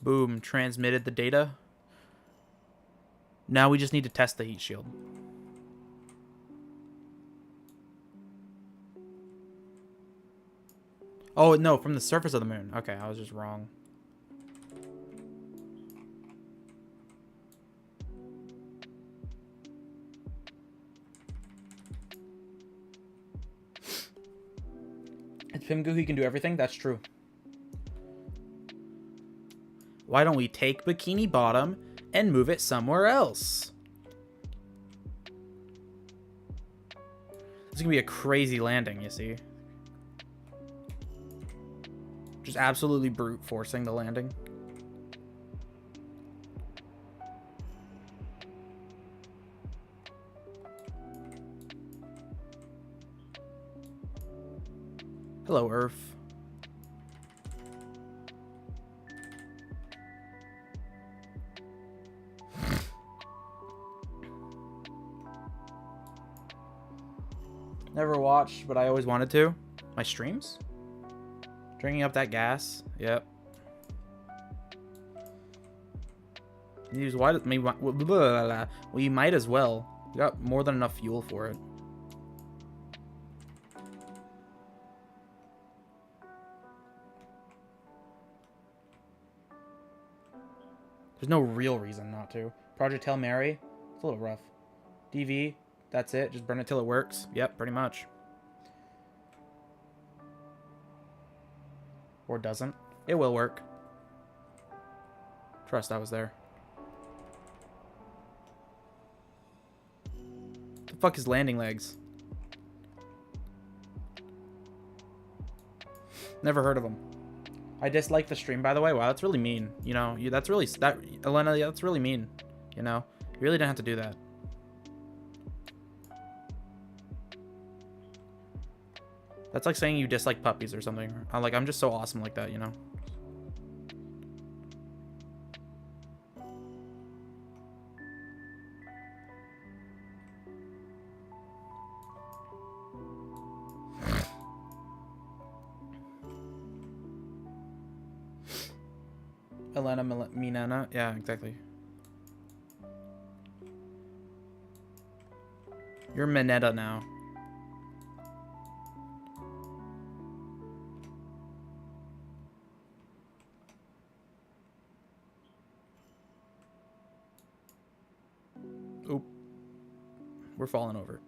Boom, transmitted the data. Now we just need to test the heat shield. Oh, no, from the surface of the moon. Okay, I was just wrong. It's Pimgu, he can do everything? That's true. Why don't we take Bikini Bottom and move it somewhere else? This is going to be a crazy landing, you see. Just absolutely brute forcing the landing. Hello, Earth. Never watched, but I always wanted to. My streams? Drinking up that gas. Yep. We might as well. We got more than enough fuel for it. There's no real reason not to. Project Hail Mary, it's a little rough. DV, that's it. Just burn it till it works. Yep, pretty much. Or doesn't. It will work. Trust I was there. The fuck is landing legs? Never heard of them. I dislike the stream, by the way. Wow, that's really mean. You know, that's really Elena. Yeah, that's really mean. You know, you really didn't have to do that. That's like saying you dislike puppies or something. I'm just so awesome like that, you know. Elena Minana. Yeah, exactly. You're Minetta now. Oop. We're falling over.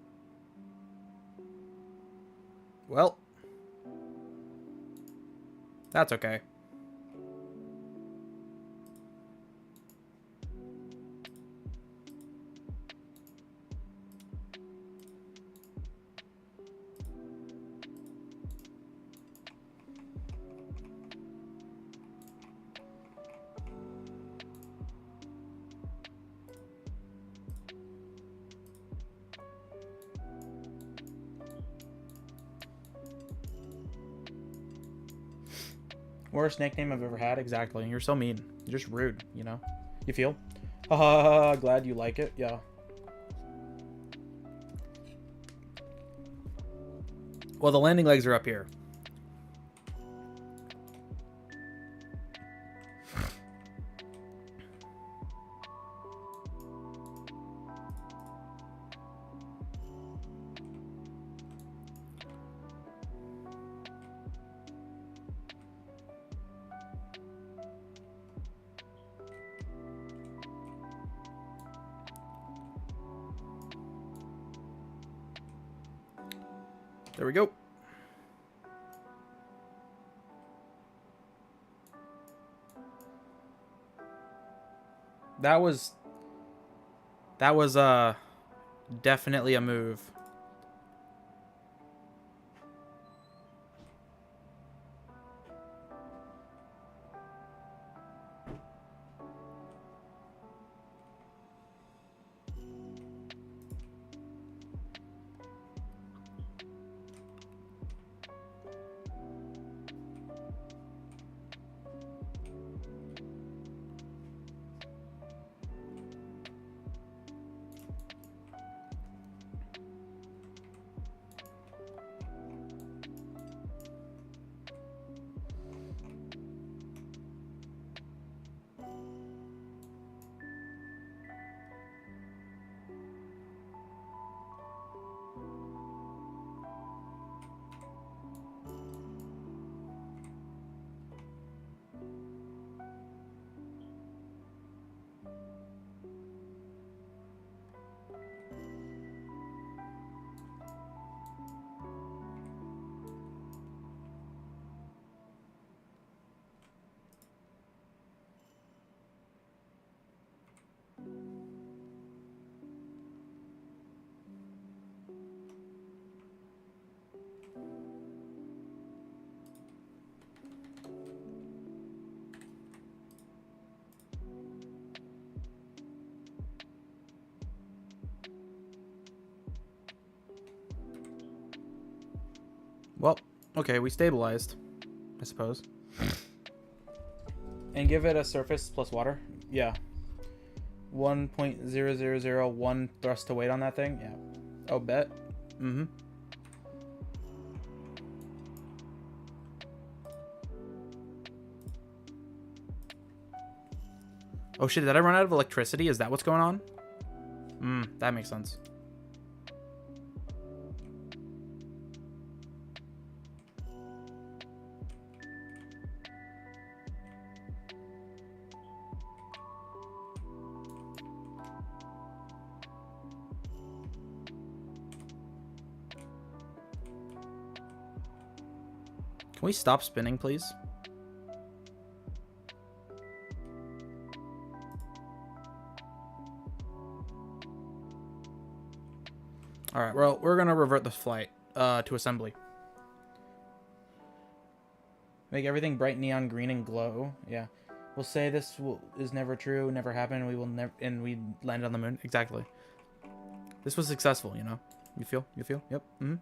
Well. That's okay. Worst nickname I've ever had. Exactly. You're so mean. You're just rude, you know? You feel? Glad you like it. Yeah. Well, the landing legs are up here. There we go. That was definitely a move. Well, okay, we stabilized, I suppose. And give it a surface plus water. Yeah. 1.0001 thrust to weight on that thing. Yeah. Oh, bet. Mm-hmm. Oh shit, did I run out of electricity? Is that what's going on? That makes sense. Can we stop spinning, please? Alright, well, we're gonna revert the flight to assembly. Make everything bright neon green and glow. Yeah. We'll say this is never true, never happened, and we will never, and we landed on the moon. Exactly. This was successful, you know? You feel? You feel? Yep. Mm-hmm.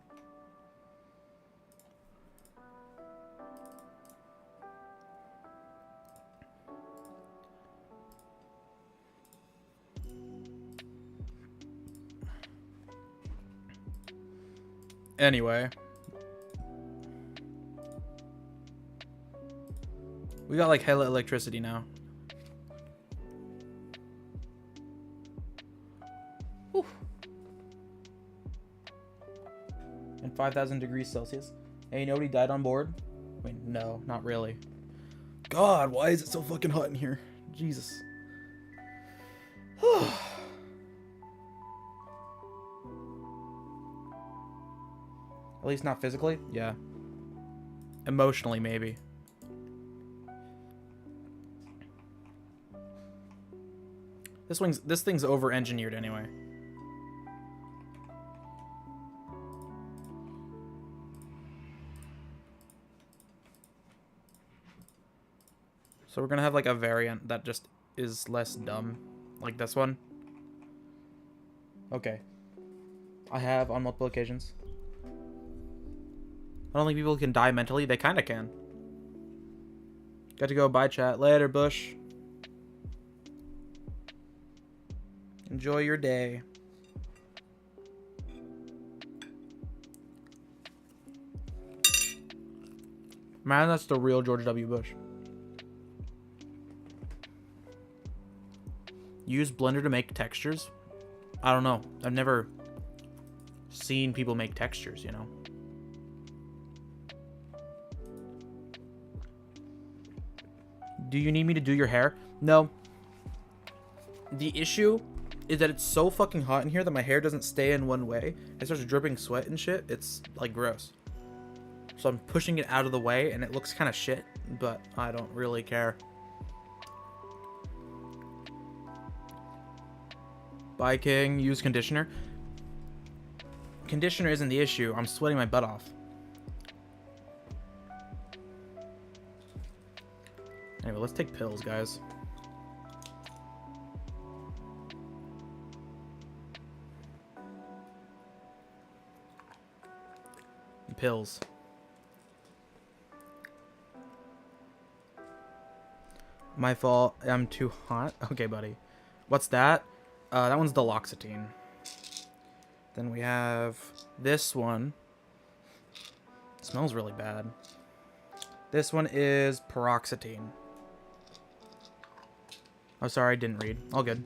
Anyway. We got like hella electricity now. Whew. And 5,000 degrees Celsius. Hey, nobody died on board? Wait, no, not really. God, why is it so fucking hot in here? Jesus. At least not physically? Yeah. Emotionally, maybe. This thing's over-engineered anyway. So we're gonna have like a variant that just is less dumb. Like this one. Okay. I have on multiple occasions. I don't think people can die mentally. They kinda can. Got to go. Bye, chat. Later, Bush. Enjoy your day. Man, that's the real George W. Bush. Use Blender to make textures? I don't know. I've never seen people make textures, you know? Do you need me to do your hair? No. The issue is that it's so fucking hot in here that my hair doesn't stay in one way. It starts dripping sweat and shit. It's like gross. So I'm pushing it out of the way and it looks kind of shit, but I don't really care. Bye, King. Use conditioner. Conditioner isn't the issue. I'm sweating my butt off. Anyway, let's take pills, guys. Pills. My fault. I'm too hot. Okay, buddy. What's that? That one's Deloxetine. Then we have this one. It smells really bad. This one is Paroxetine. Oh, sorry, I didn't read. All good.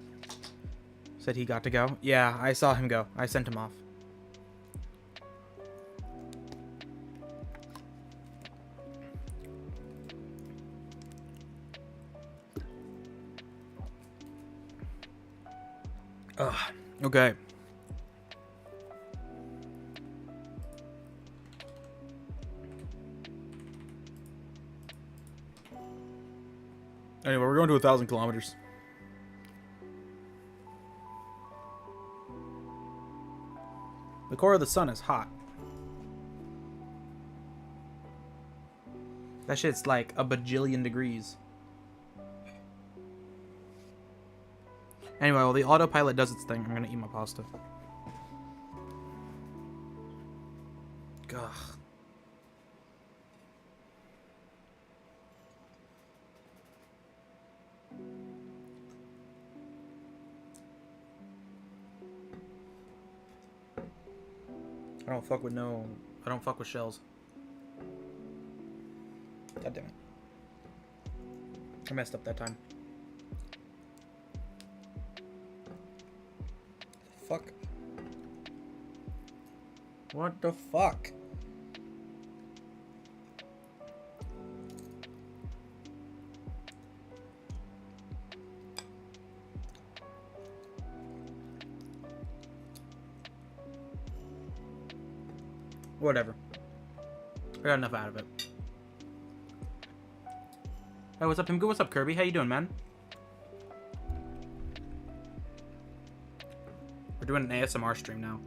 Said he got to go. Yeah, I saw him go. I sent him off. Ugh. Okay. Anyway, we're going to 1,000 kilometers. The core of the sun is hot. That shit's like a bajillion degrees. Anyway, while the autopilot does its thing, I'm gonna eat my pasta. Ugh. I don't fuck with shells. God damn it. I messed up that time. Fuck. What the fuck? Whatever. I got enough out of it. Hey, what's up, Tim? What's up, Kirby? How you doing, man? We're doing an ASMR stream now.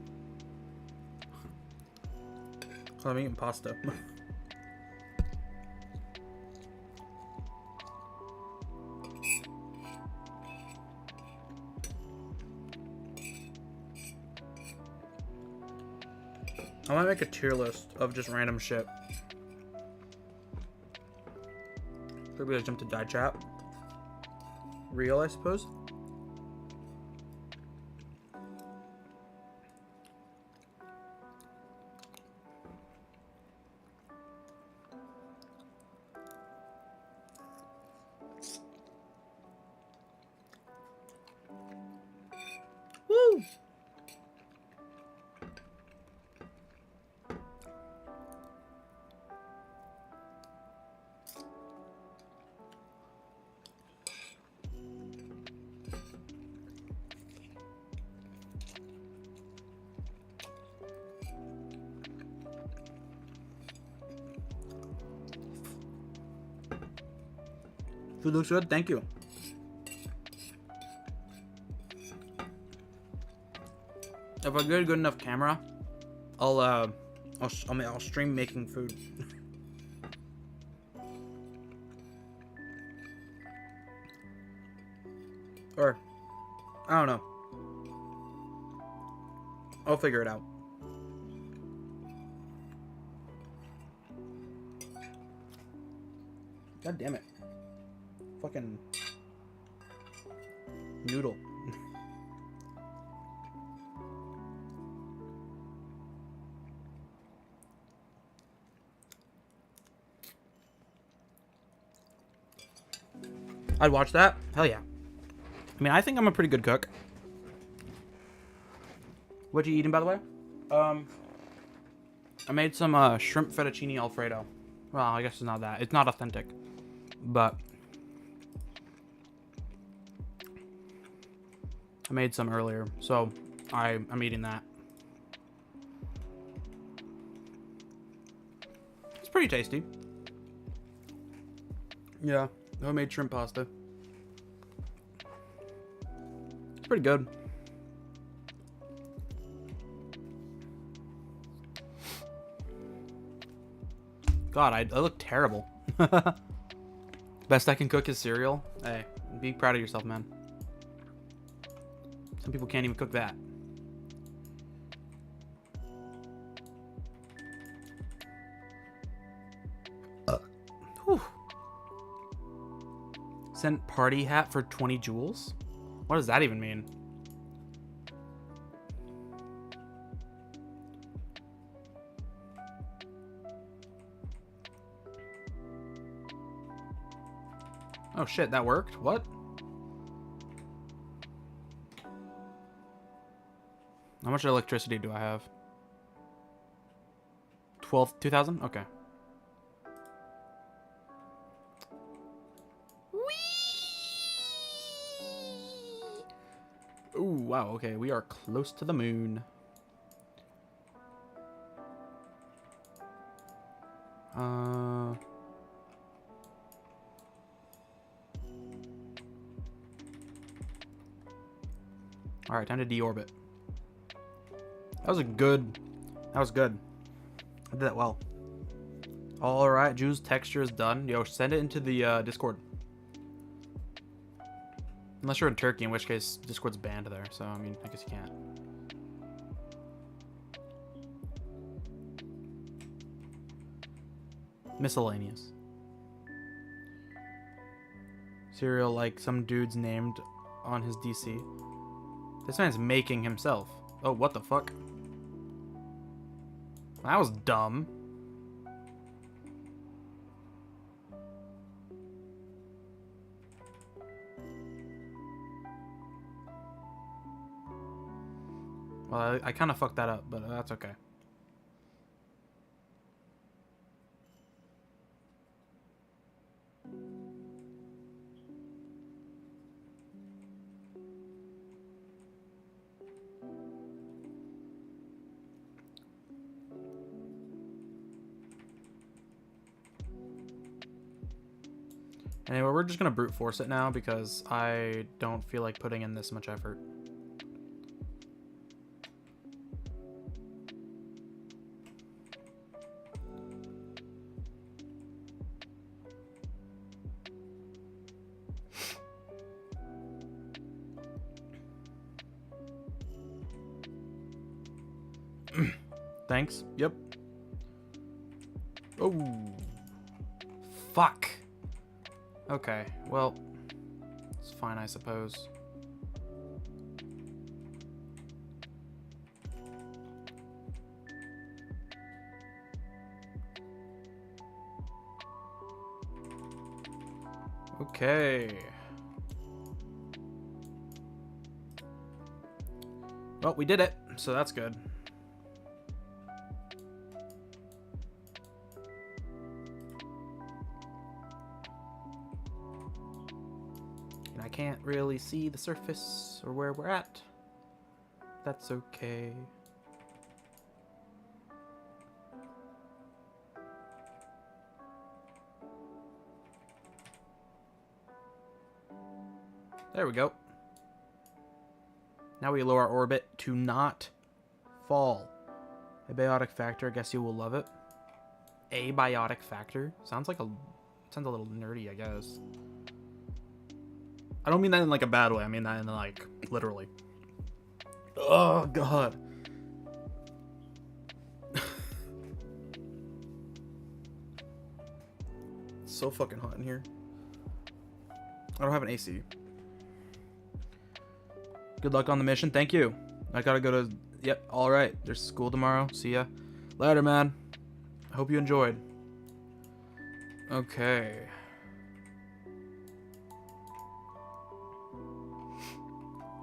Oh, I'm eating pasta. I might make a tier list of just random shit. Maybe I jump to die chat. Real, I suppose. Woo! Food looks good, thank you. If I get a good enough camera, I'll stream making food. Or, I don't know. I'll figure it out. God damn it. Fucking noodle. I'd watch that. Hell yeah. I mean, I think I'm a pretty good cook. What you eating, by the way? I made some shrimp fettuccine alfredo. Well, I guess it's not that. It's not authentic, but I made some earlier, so I'm eating that. It's pretty tasty. Yeah, homemade shrimp pasta. It's pretty good. God, I look terrible. Best I can cook is cereal. Hey, be proud of yourself, man. Some people can't even cook that. Whew. Sent party hat for 20 jewels? What does that even mean? Oh shit, that worked? What? How much electricity do I have? 2,000? Okay. Ooh, wow, okay, we are close to the moon. Alright, time to deorbit. That was good. I did that well. Alright, Juice texture is done. Yo, send it into the Discord. Unless you're in Turkey, in which case Discord's banned there. So, I mean, I guess you can't. Miscellaneous. Cereal like some dude's named on his DC. This man's making himself. Oh, what the fuck? That was dumb. Well, I kind of fucked that up, but that's okay. Anyway, we're just gonna brute force it now because I don't feel like putting in this much effort. Thanks. Yep. Oh. Fuck. Okay, well, it's fine, I suppose. Okay. Well, we did it, so that's good. And I can't really see the surface or where we're at. That's okay. There we go. Now we lower our orbit to not fall. Abiotic factor, I guess you will love it. Abiotic factor? Sounds a little nerdy, I guess. I don't mean that in like a bad way, I mean that in like literally. Oh god. It's so fucking hot in here. I don't have an AC. Good luck on the mission. Thank you. I gotta go to... Yep, alright. There's school tomorrow. See ya. Later, man. I hope you enjoyed. Okay.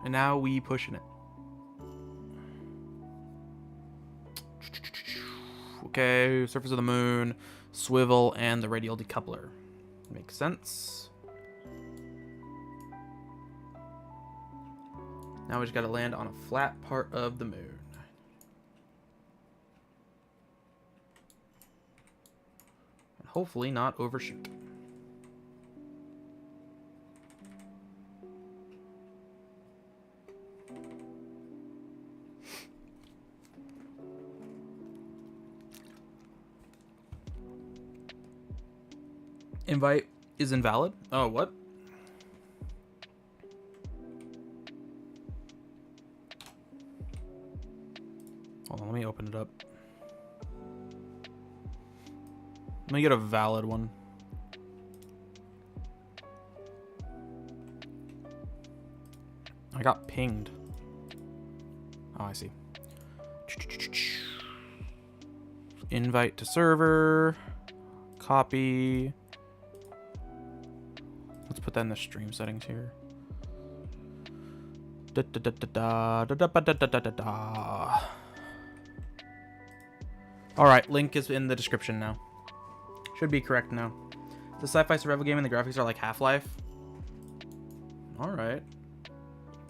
And now we pushing it. Okay, surface of the moon, swivel, and the radial decoupler. Makes sense. Now we just gotta land on a flat part of the moon. And hopefully not overshoot. Invite is invalid? Oh, what? Hold on, let me open it up. Let me get a valid one. I got pinged. Oh, I see. Invite to server. Copy. Let's put that in the stream settings here. Da da da da da da da da da da da. Alright, link is in the description now. Should be correct now. The sci-fi survival game and the graphics are like Half-Life. Alright.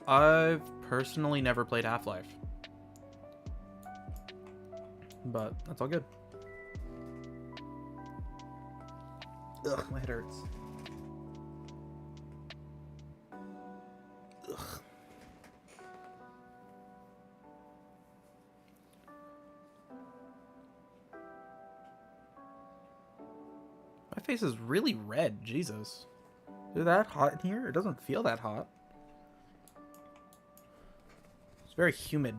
I've personally never played Half-Life. But that's all good. Ugh, my head hurts. Ugh. My face is really red, Jesus. Is it that hot in here? It doesn't feel that hot. It's very humid.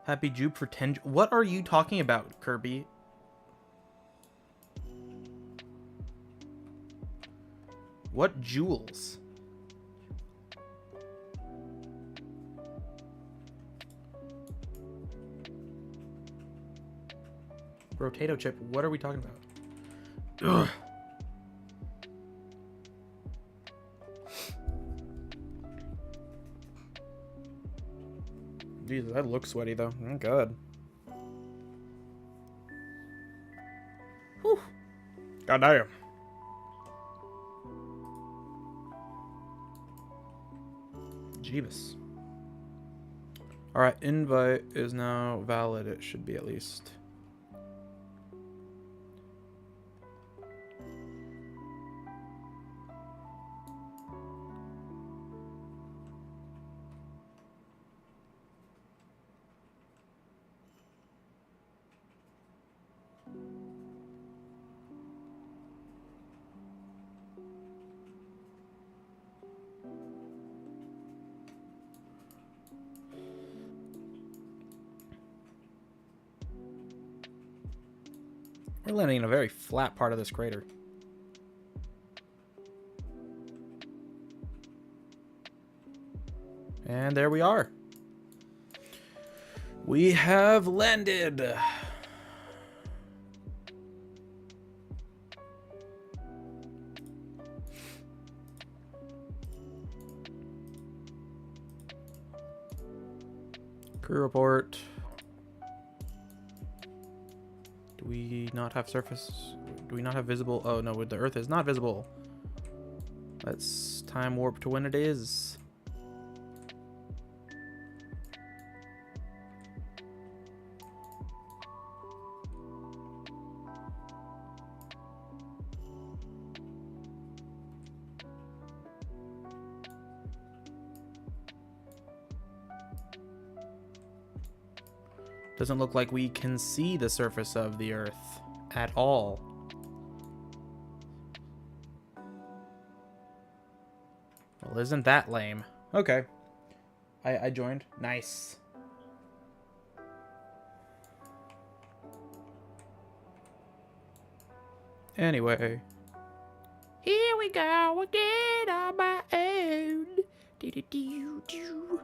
Happy Jupe for 10... What are you talking about, Kirby? What jewels? Potato chip, what are we talking about? Ugh. Jesus, I look sweaty though. Oh god. Whew. God damn. Jeebus. Alright, invite is now valid. It should be at least. We're landing in a very flat part of this crater. And there we are. We have landed. Crew report. Do we not have surface? Do we not have visible? Oh no, the Earth is not visible. Let's time warp to when it is. Doesn't look like we can see the surface of the Earth at all. Well, isn't that lame? Okay. I joined. Nice. Anyway. Here we go again on my own. Do-do-do-do.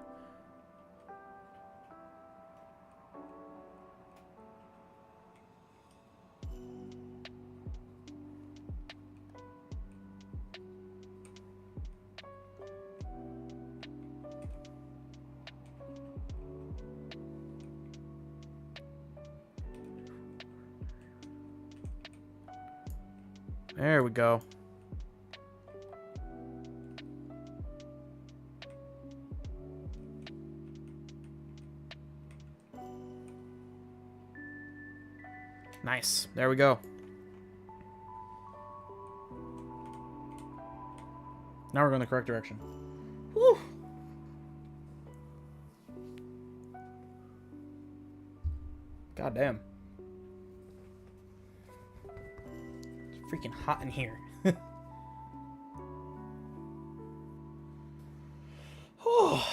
There we go. Nice. There we go. Now we're going the correct direction. Whew. God damn. It's freaking hot in here. Oh.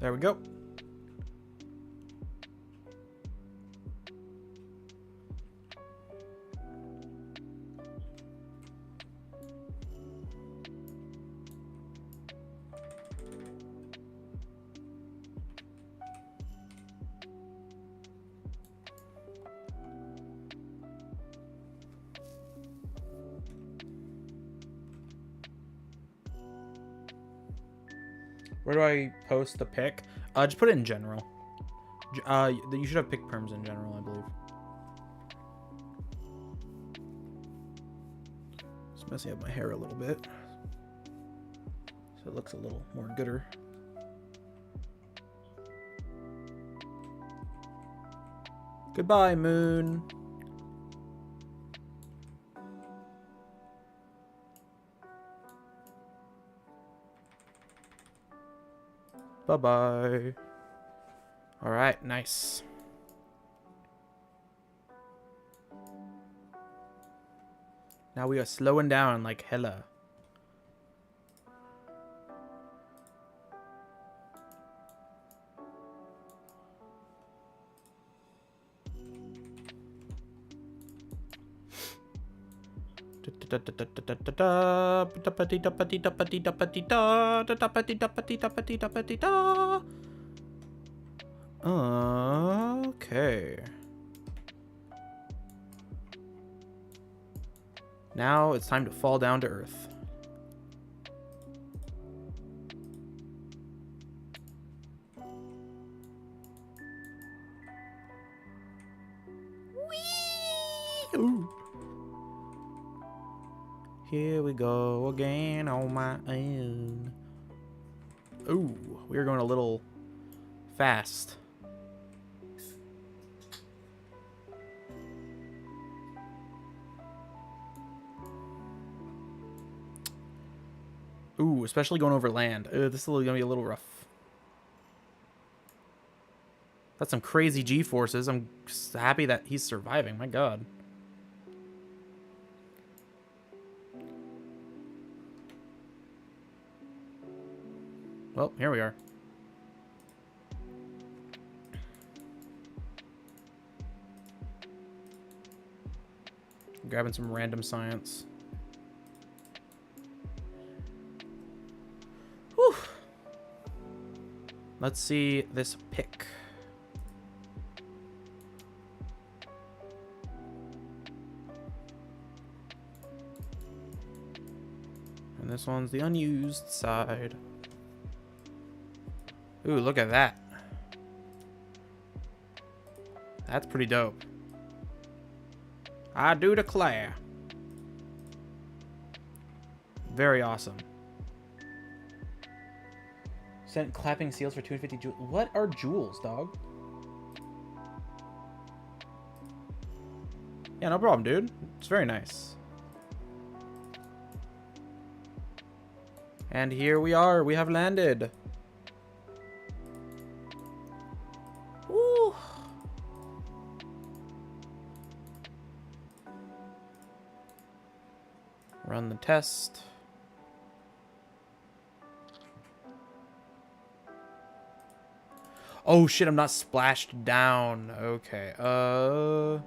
There we go. Where do I post the pic? Just put it in general. You should have pic perms in general, I believe. Just messing up my hair a little bit, so it looks a little more gooder. Goodbye, moon. Bye-bye. All right, nice. Now we are slowing down like hella. Okay. Now it's time to fall down to earth. Whee! Ooh. Here we go again on my own. Ooh, we are going a little fast. Ooh, especially going over land. This is gonna be a little rough. That's some crazy G-forces. I'm just happy that he's surviving. My God. Well, here we are. Grabbing some random science. Whew. Let's see this pick. And this one's the unused side. Ooh, look at that. That's pretty dope. I do declare. Very awesome. Sent clapping seals for 250 jewels. What are jewels, dog? Yeah, no problem, dude. It's very nice. And here we are. We have landed. Woo. Run the test. Oh shit, I'm not splashed down. Okay. Well,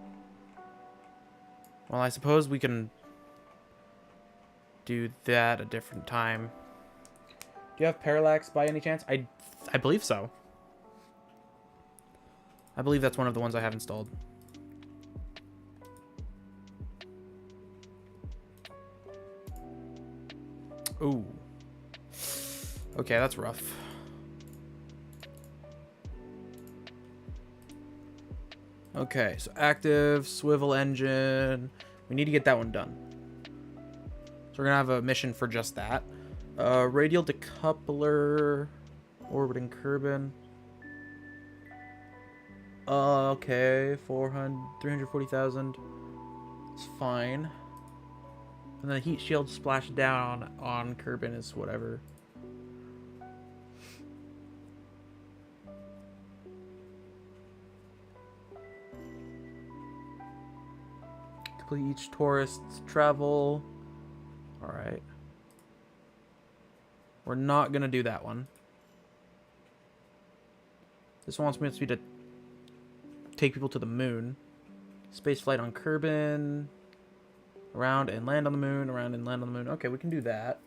I suppose we can do that a different time. Do you have parallax by any chance? I believe so. I believe that's one of the ones I have installed. Ooh. Okay, that's rough. Okay, so active, swivel engine. We need to get that one done. So we're gonna have a mission for just that. Radial decoupler, orbiting Kerbin. Okay, 340,000. It's fine. And then heat shield splash down on Kerbin is whatever. Complete each tourist's travel. Alright. We're not gonna do that one. This one wants me to take people to the moon. Space flight on Kerbin. Around and land on the moon. Around and land on the moon. Okay, we can do that.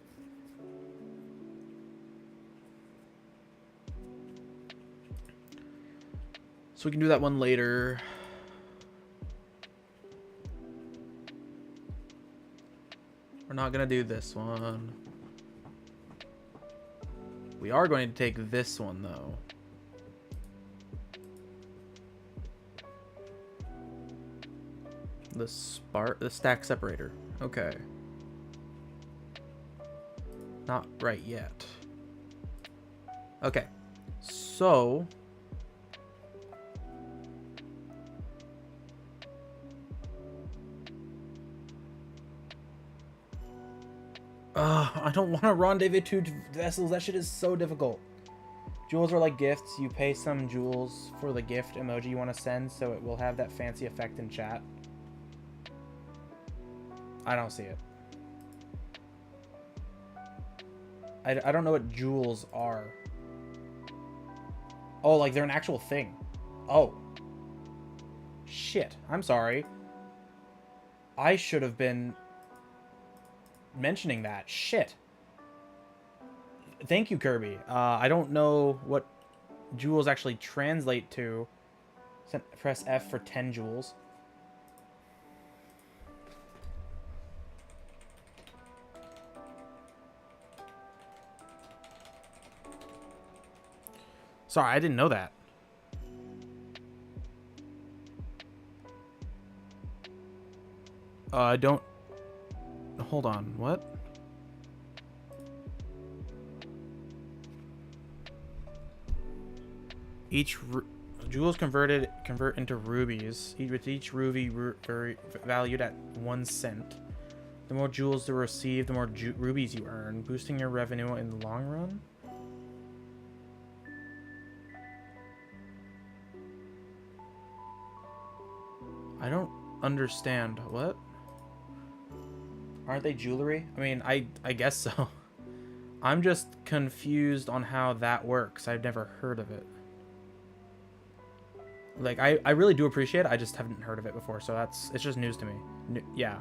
So we can do that one later. We're not gonna do this one. We are going to take this one though. The stack separator. Okay. Not right yet. Okay. So I don't want to rendezvous two vessels. That shit is so difficult. Jewels are like gifts. You pay some jewels for the gift emoji you want to send, so it will have that fancy effect in chat. I don't see it. I don't know what jewels are. Oh, like they're an actual thing. Oh. Shit. I'm sorry. I should have been mentioning that. Shit. Thank you, Kirby. I don't know what jewels actually translate to. Press F for 10 jewels. Sorry, I didn't know that. I don't... Hold on, what? Each jewels convert into rubies. With each ruby valued at 1 cent. The more jewels you receive, the more rubies you earn, boosting your revenue in the long run. I don't understand. What? Aren't they jewelry? I mean, I guess so. I'm just confused on how that works. I've never heard of it. Like, I really do appreciate it. I just haven't heard of it before, so it's just news to me. Yeah.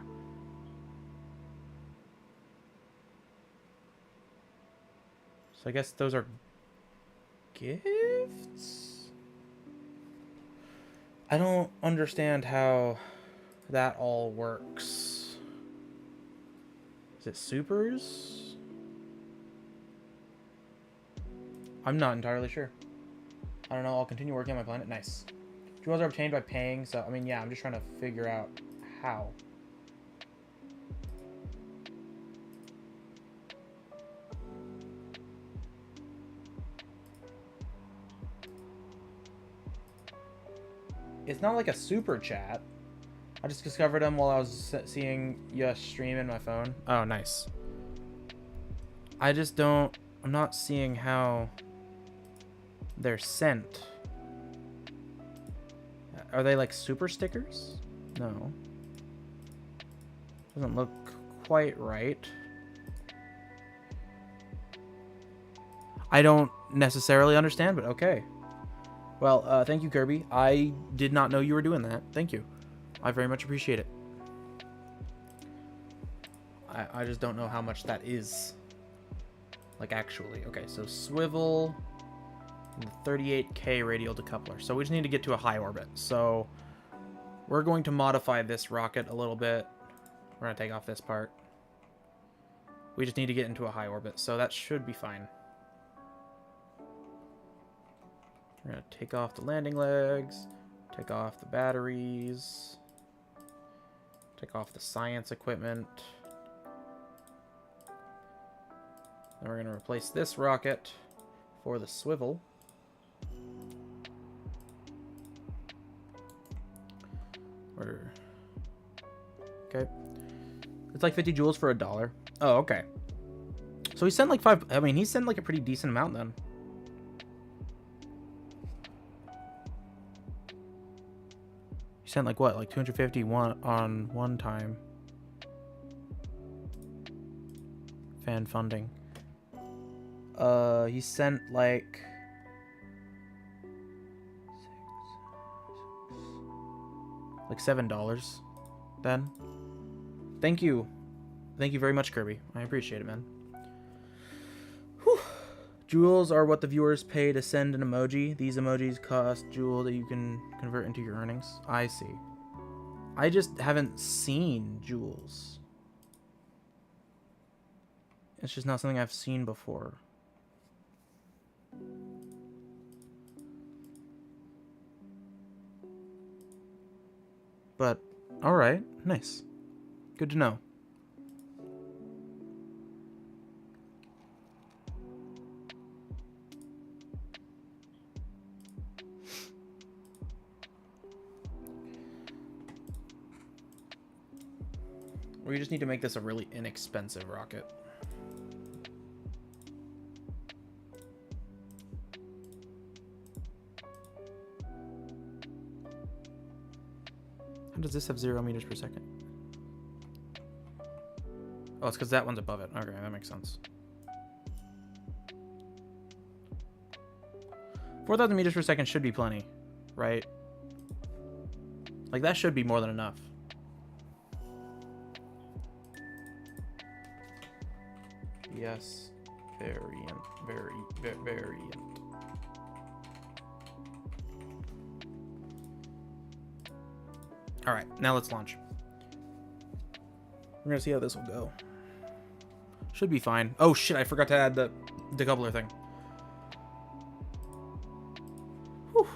So I guess those are gifts? I don't understand how that all works. Is it supers? I'm not entirely sure. I don't know. I'll continue working on my planet. Nice. Jewels are obtained by paying, so, I mean, yeah, I'm just trying to figure out how. It's not like a super chat. I just discovered them while I was seeing you stream in my phone. Oh, nice. I just don't... I'm not seeing how they're sent. Are they like super stickers? No. Doesn't look quite right. I don't necessarily understand, but okay. Well, thank you, Kirby. I did not know you were doing that. Thank you. I very much appreciate it. I just don't know how much that is. Like, actually. Okay, so swivel... 38K radial decoupler. So we just need to get to a high orbit. So we're going to modify this rocket a little bit. We're going to take off this part. We just need to get into a high orbit. So that should be fine. We're going to take off the landing legs. Take off the batteries. Take off the science equipment. Then we're going to replace this rocket for the swivel. Okay. It's like 50 joules for $1. Oh, okay. So he sent like 5... I mean, he sent like a pretty decent amount then. He sent like what? Like 251 on one time. Fan funding. He sent like... like $7 then. Thank you. Thank you very much, Kirby. I appreciate it, man. Whew. Jewels are what the viewers pay to send an emoji. These emojis cost jewel that you can convert into your earnings. I see. I just haven't seen jewels. It's just not something I've seen before. But, alright. Nice. Good to know. We just need to make this a really inexpensive rocket. How does this have 0 meters per second? Oh, it's because that one's above it. Okay, that makes sense. 4,000 meters per second should be plenty, right? Like, that should be more than enough. Yes, variant. Alright, now let's launch. We're gonna see how this will go. Should be fine. Oh shit, I forgot to add the decoupler thing. Whew.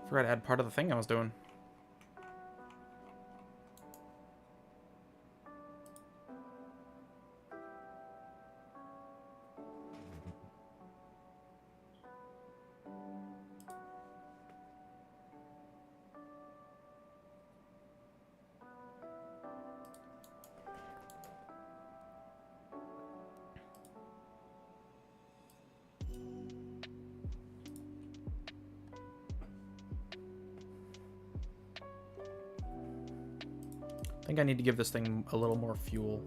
Forgot to add part of the thing I was doing. I think I need to give this thing a little more fuel.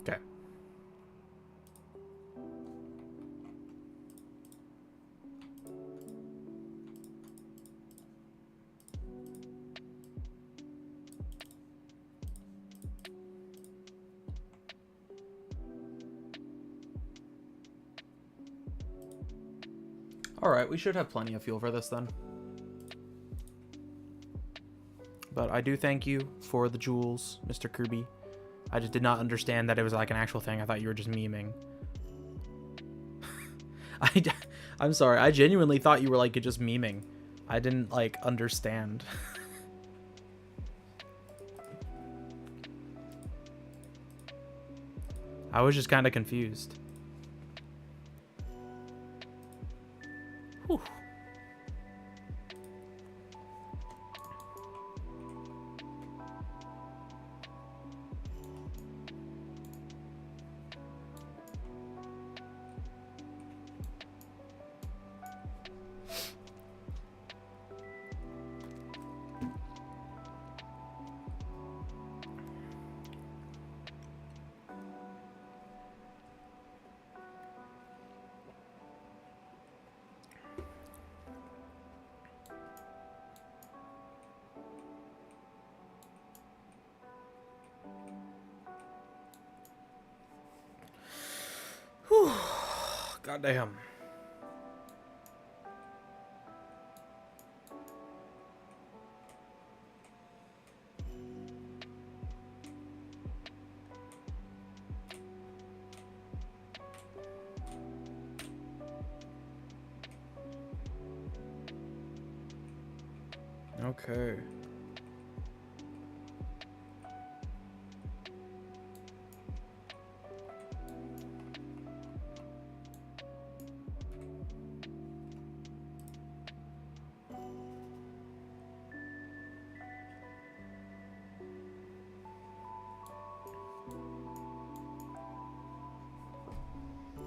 Okay. Alright, we should have plenty of fuel for this then. But I do thank you for the jewels, Mr. Kirby. I just did not understand that it was like an actual thing. I thought you were just memeing. I'm sorry. I genuinely thought you were like just memeing. I didn't like understand. I was just kind of confused. Whew. God damn. Okay.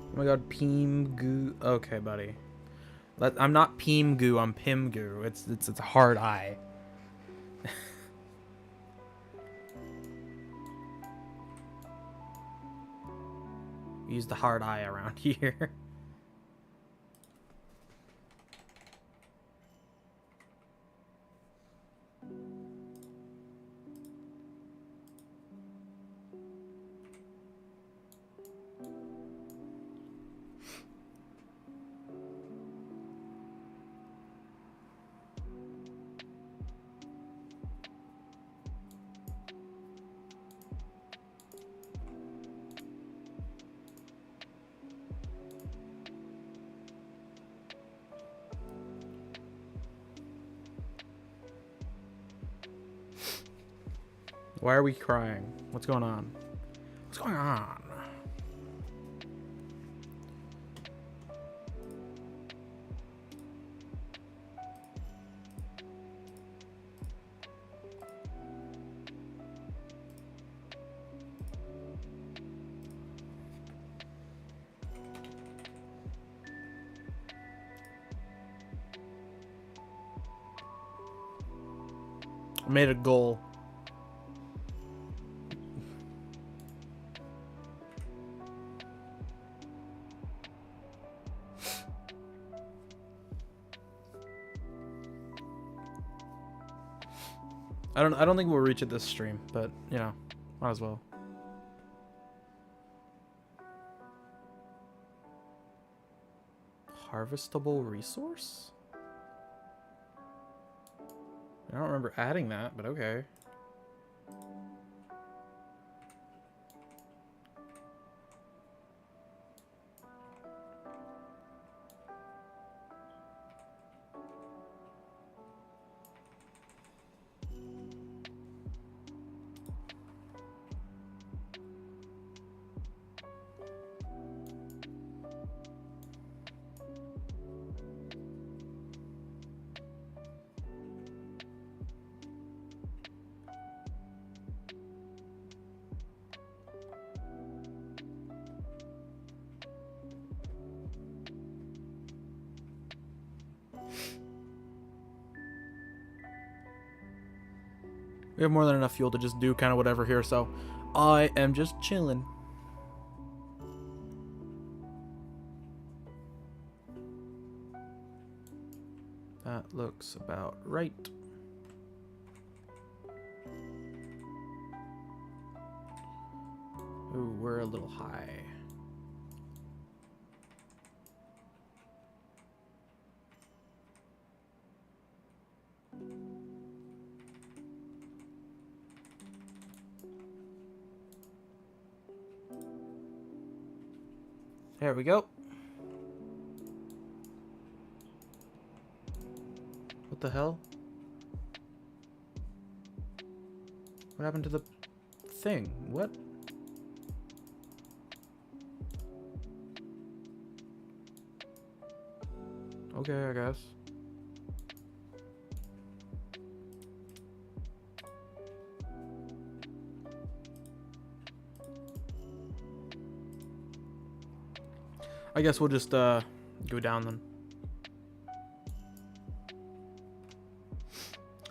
Oh my god, Peem Goo. Okay, buddy. I'm not Peem Goo, I'm Pim Goo. It's a hard I. Use the hard I around here. Why are we crying? What's going on? What's going on? I made a goal. I don't think we'll reach it this stream, but you know, might as well. Harvestable resource? I don't remember adding that, but okay. We have more than enough fuel to just do kind of whatever here, so I am just chilling. That looks about right. Ooh, we're a little high. There we go. What the hell? What happened to the thing? What? Okay, I guess. I guess we'll just go down then.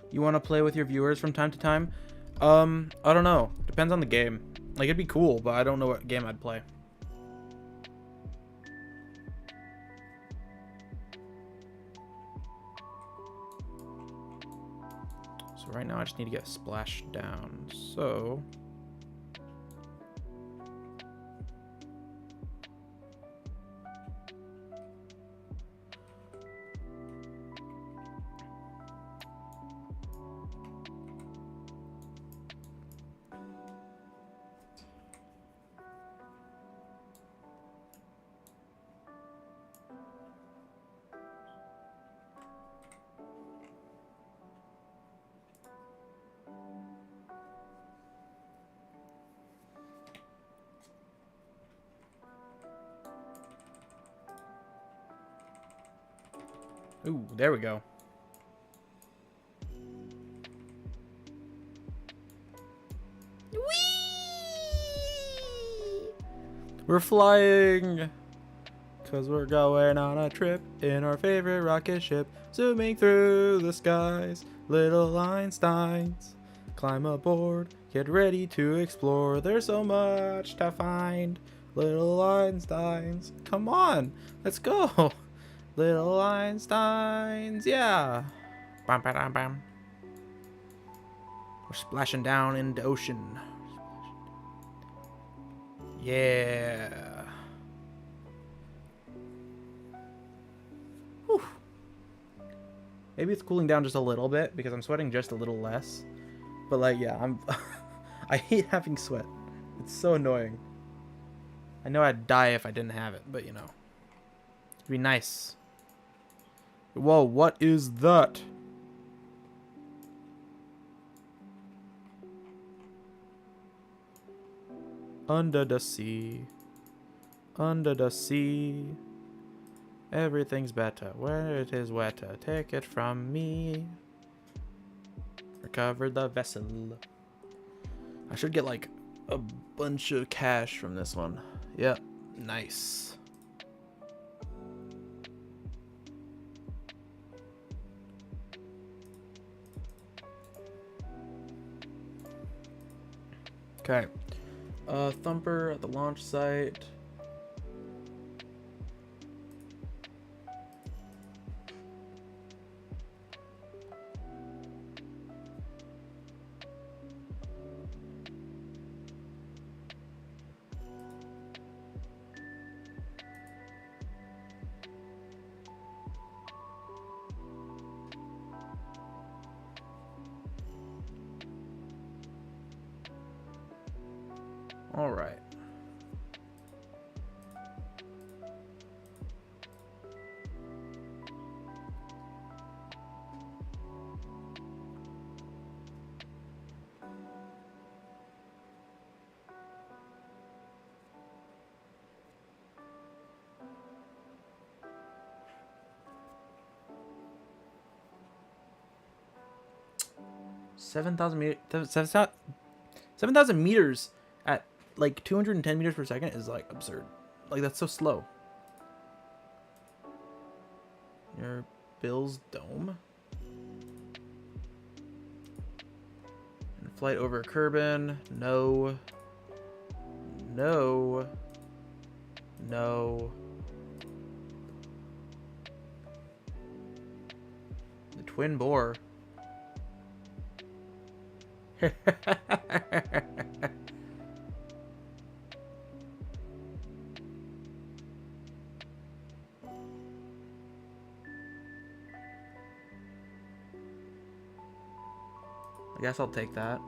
You want to play with your viewers from time to time? I don't know. Depends on the game. Like, it'd be cool, but I don't know what game I'd play. So right now I just need to get splashed down. So... Ooh, there we go. Whee! We're flying! Cause we're going on a trip in our favorite rocket ship, zooming through the skies, little Einsteins. Climb aboard, get ready to explore, there's so much to find. Little Einsteins, come on, let's go! Little Einsteins, yeah. Bam, bam, bam. We're splashing down into the ocean. Yeah. Whew. Maybe it's cooling down just a little bit because I'm sweating just a little less. But like, yeah, I hate having sweat. It's so annoying. I know I'd die if I didn't have it, but you know. It'd be nice. Whoa, what is that? Under the sea. Under the sea. Everything's better where it is wetter. Take it from me. Recover the vessel. I should get like a bunch of cash from this one. Yep, nice. Okay. Thumper at the launch site. All right. Seven thousand meters at like 210 meters per second is like absurd. Like that's so slow. Your Bill's Dome. And flight over Kerbin. No. No. No. The twin bore. I guess I'll take that.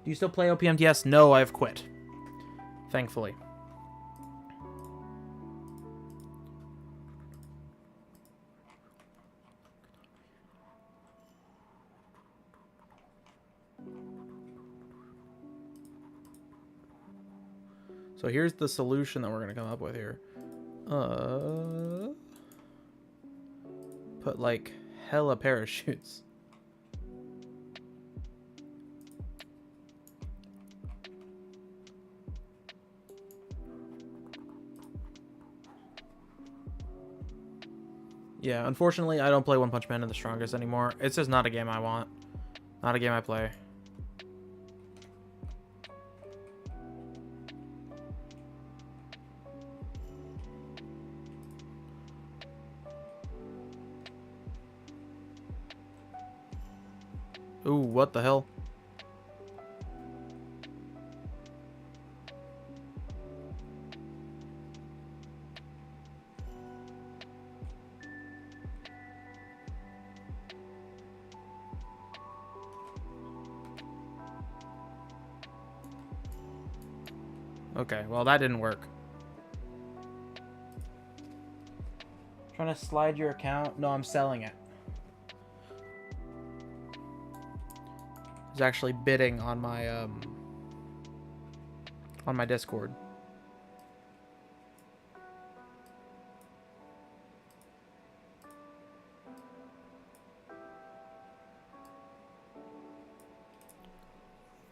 Do you still play OPMTS? No, I've quit. Thankfully. So here's the solution that we're going to come up with here. Put like hella parachutes. Yeah, unfortunately, I don't play One Punch Man in the Strongest anymore. It's just not a game I want. Not a game I play. Ooh, what the hell? Okay, well that didn't work. Trying to slide your account? No, I'm selling it. He's actually bidding on my Discord.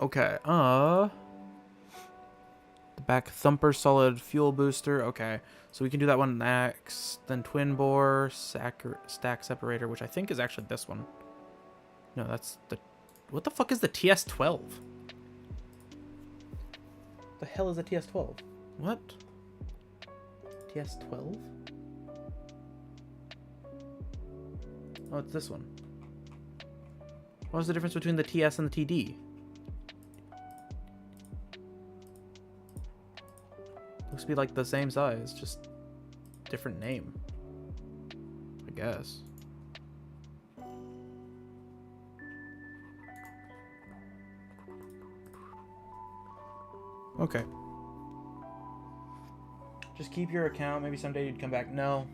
Okay, the back thumper solid fuel booster. Okay, so we can do that one next. Then twin bore, stack separator, which I think is actually this one. No, that's the... What the fuck is the TS-12? The hell is a TS-12? What? TS-12? Oh, it's this one. What was the difference between the TS and the TD? Looks to be like the same size, just different name, I guess. Okay. Just keep your account. Maybe someday you'd come back. No.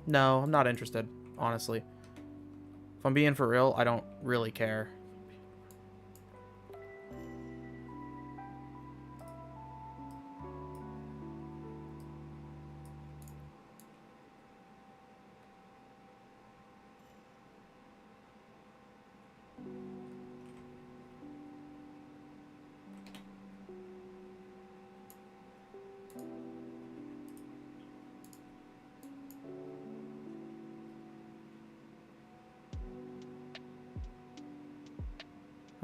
No, I'm not interested, honestly. If I'm being for real, I don't really care.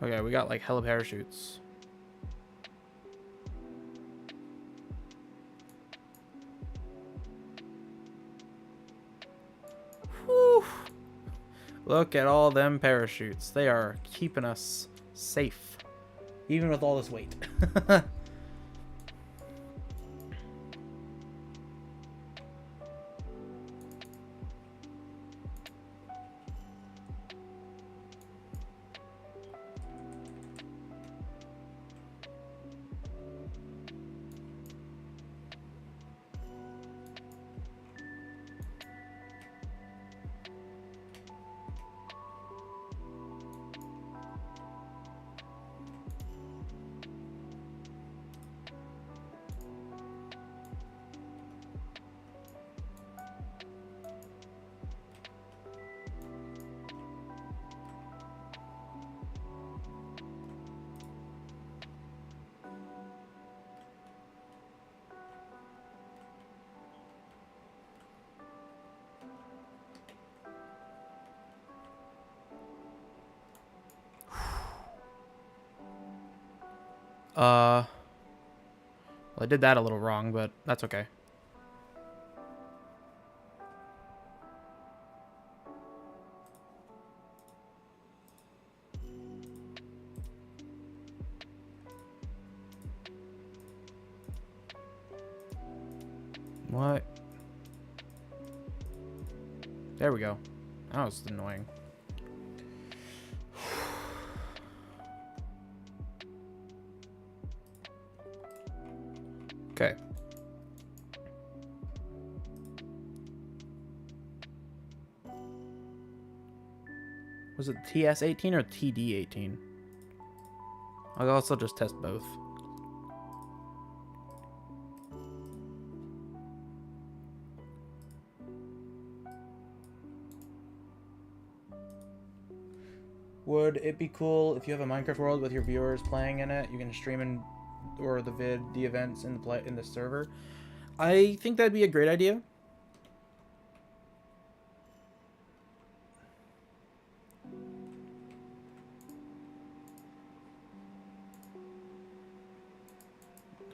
Okay, we got like hella parachutes. Whew. Look at all them parachutes. They are keeping us safe, even with all this weight. Well, I did that a little wrong, but that's okay. What? There we go. That was annoying. Okay. Was it TS18 or TD18? I'll also just test both. Would it be cool if you have a Minecraft world with your viewers playing in it? You can stream in or the events in the server. I think that'd be a great idea.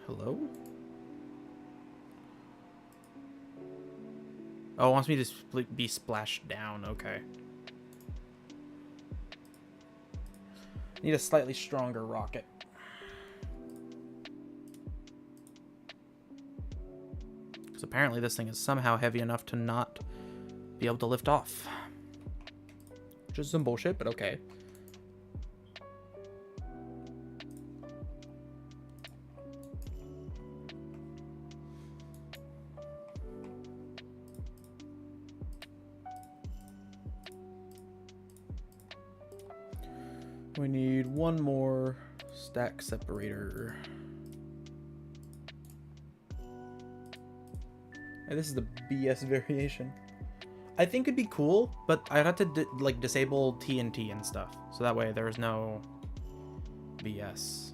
Hello? Oh, it wants me to be splashed down. Okay. Need a slightly stronger rocket. Because apparently this thing is somehow heavy enough to not be able to lift off. Which is some bullshit, but okay. We need one more stack separator. And this is the BS variation. I think it'd be cool, but I'd have to like disable TNT and stuff, so that way there's no BS.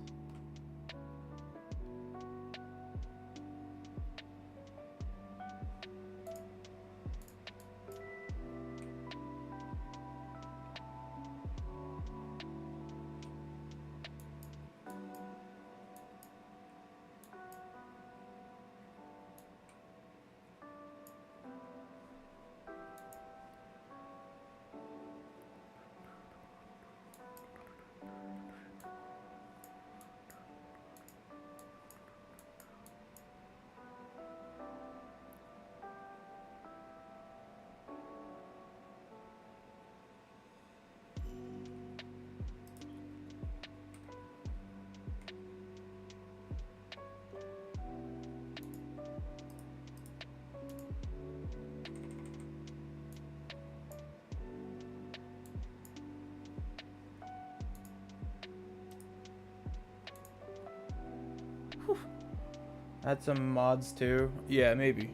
Add some mods too. Yeah, maybe.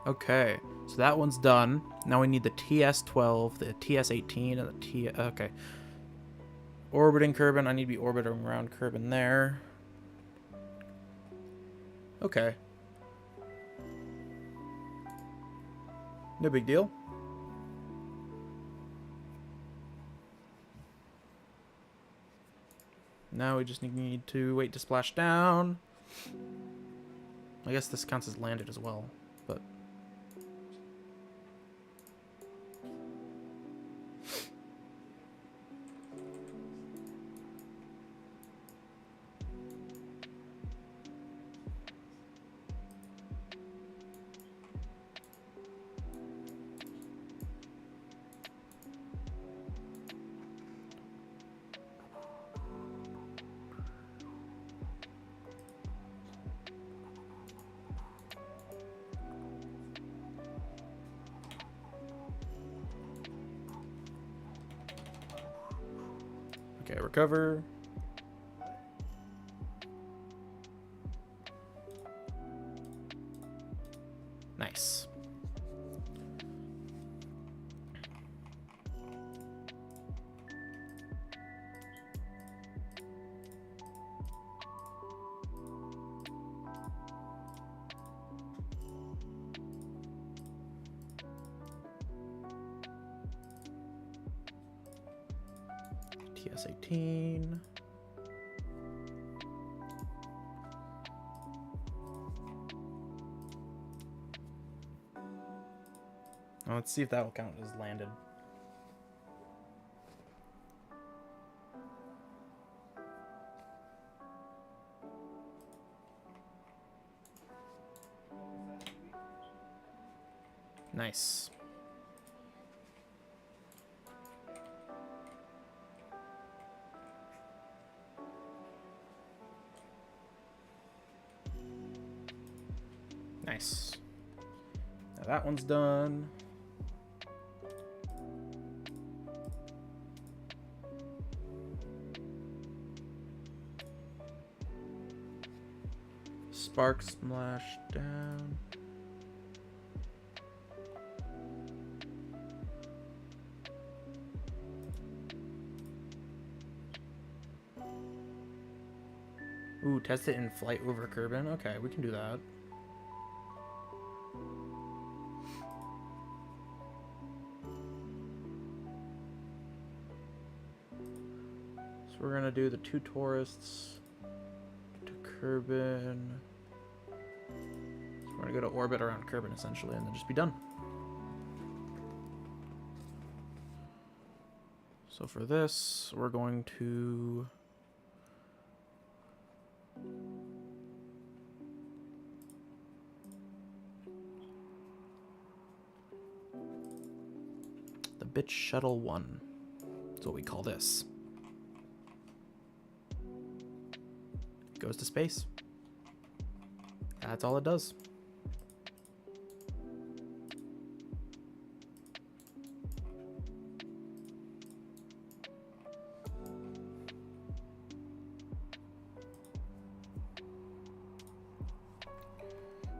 Okay, so that one's done. Now we need the TS12, the TS18, and the T... Okay. Orbiting Kerbin. I need to be orbiting around Kerbin there. Okay. No big deal. Now we just need to wait to splash down. I guess this counts as landed as well, but... Okay, recover. Nice. TS-18. Now let's see if that will count as landed. Nice. Nice. Now that one's done. Spark splash down. Ooh, test it in flight over Kerbin. Okay, we can do that. So we're gonna do the 2 tourists to Kerbin. So we're gonna go to orbit around Kerbin essentially, and then just be done. So for this, we're going to the Bitch Shuttle 1. That's what we call this. It goes to space. That's all it does.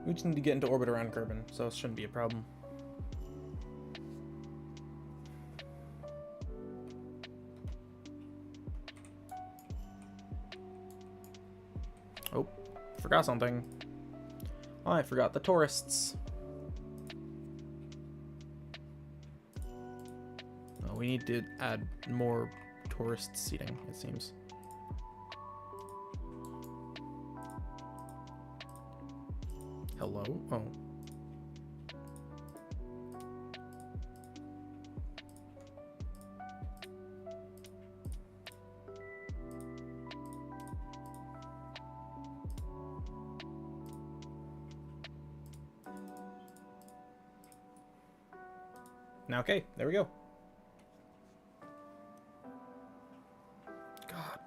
We just need to get into orbit around Kerbin, so it shouldn't be a problem. Oh, forgot something. I forgot the tourists. Oh, we need to add more tourist seating, it seems. Hello? Oh. Now, okay, there we go. God.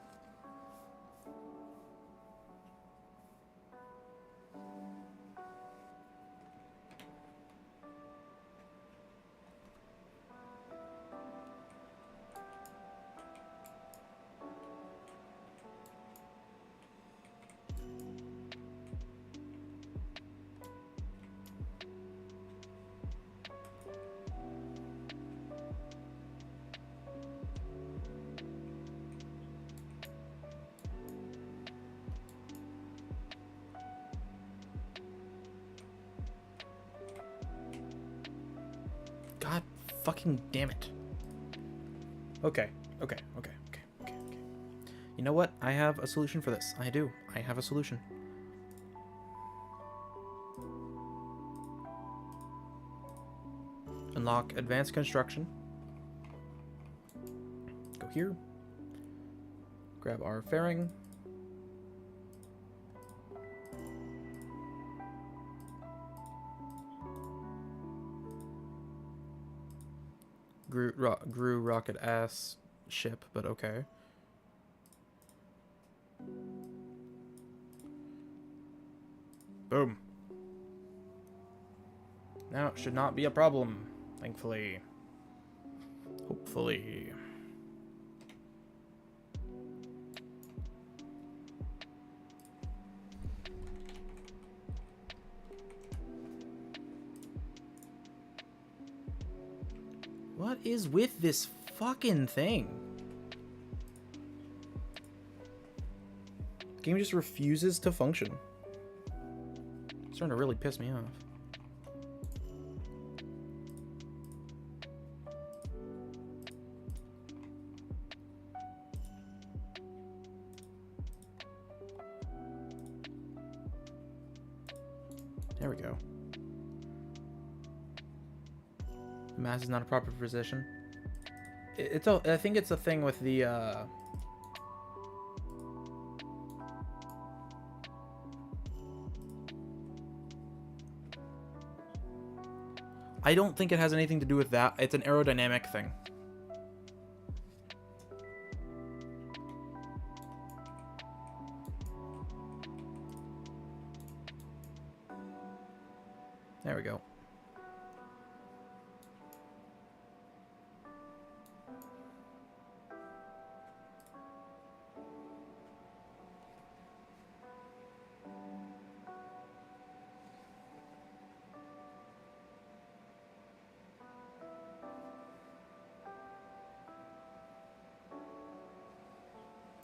God fucking damn it. Okay. You know what? I have a solution for this. I do. I have a solution. Unlock advanced construction. Go here. Grab our fairing. Grew rocket ass ship, but okay. Boom. Now it should not be a problem, thankfully. Hopefully. What is with this fucking thing? The game just refuses to function. It's starting to really piss me off. There we go. Mass is not a proper position. I think it's a thing with the I don't think it has anything to do with that. It's an aerodynamic thing. There we go.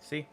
See?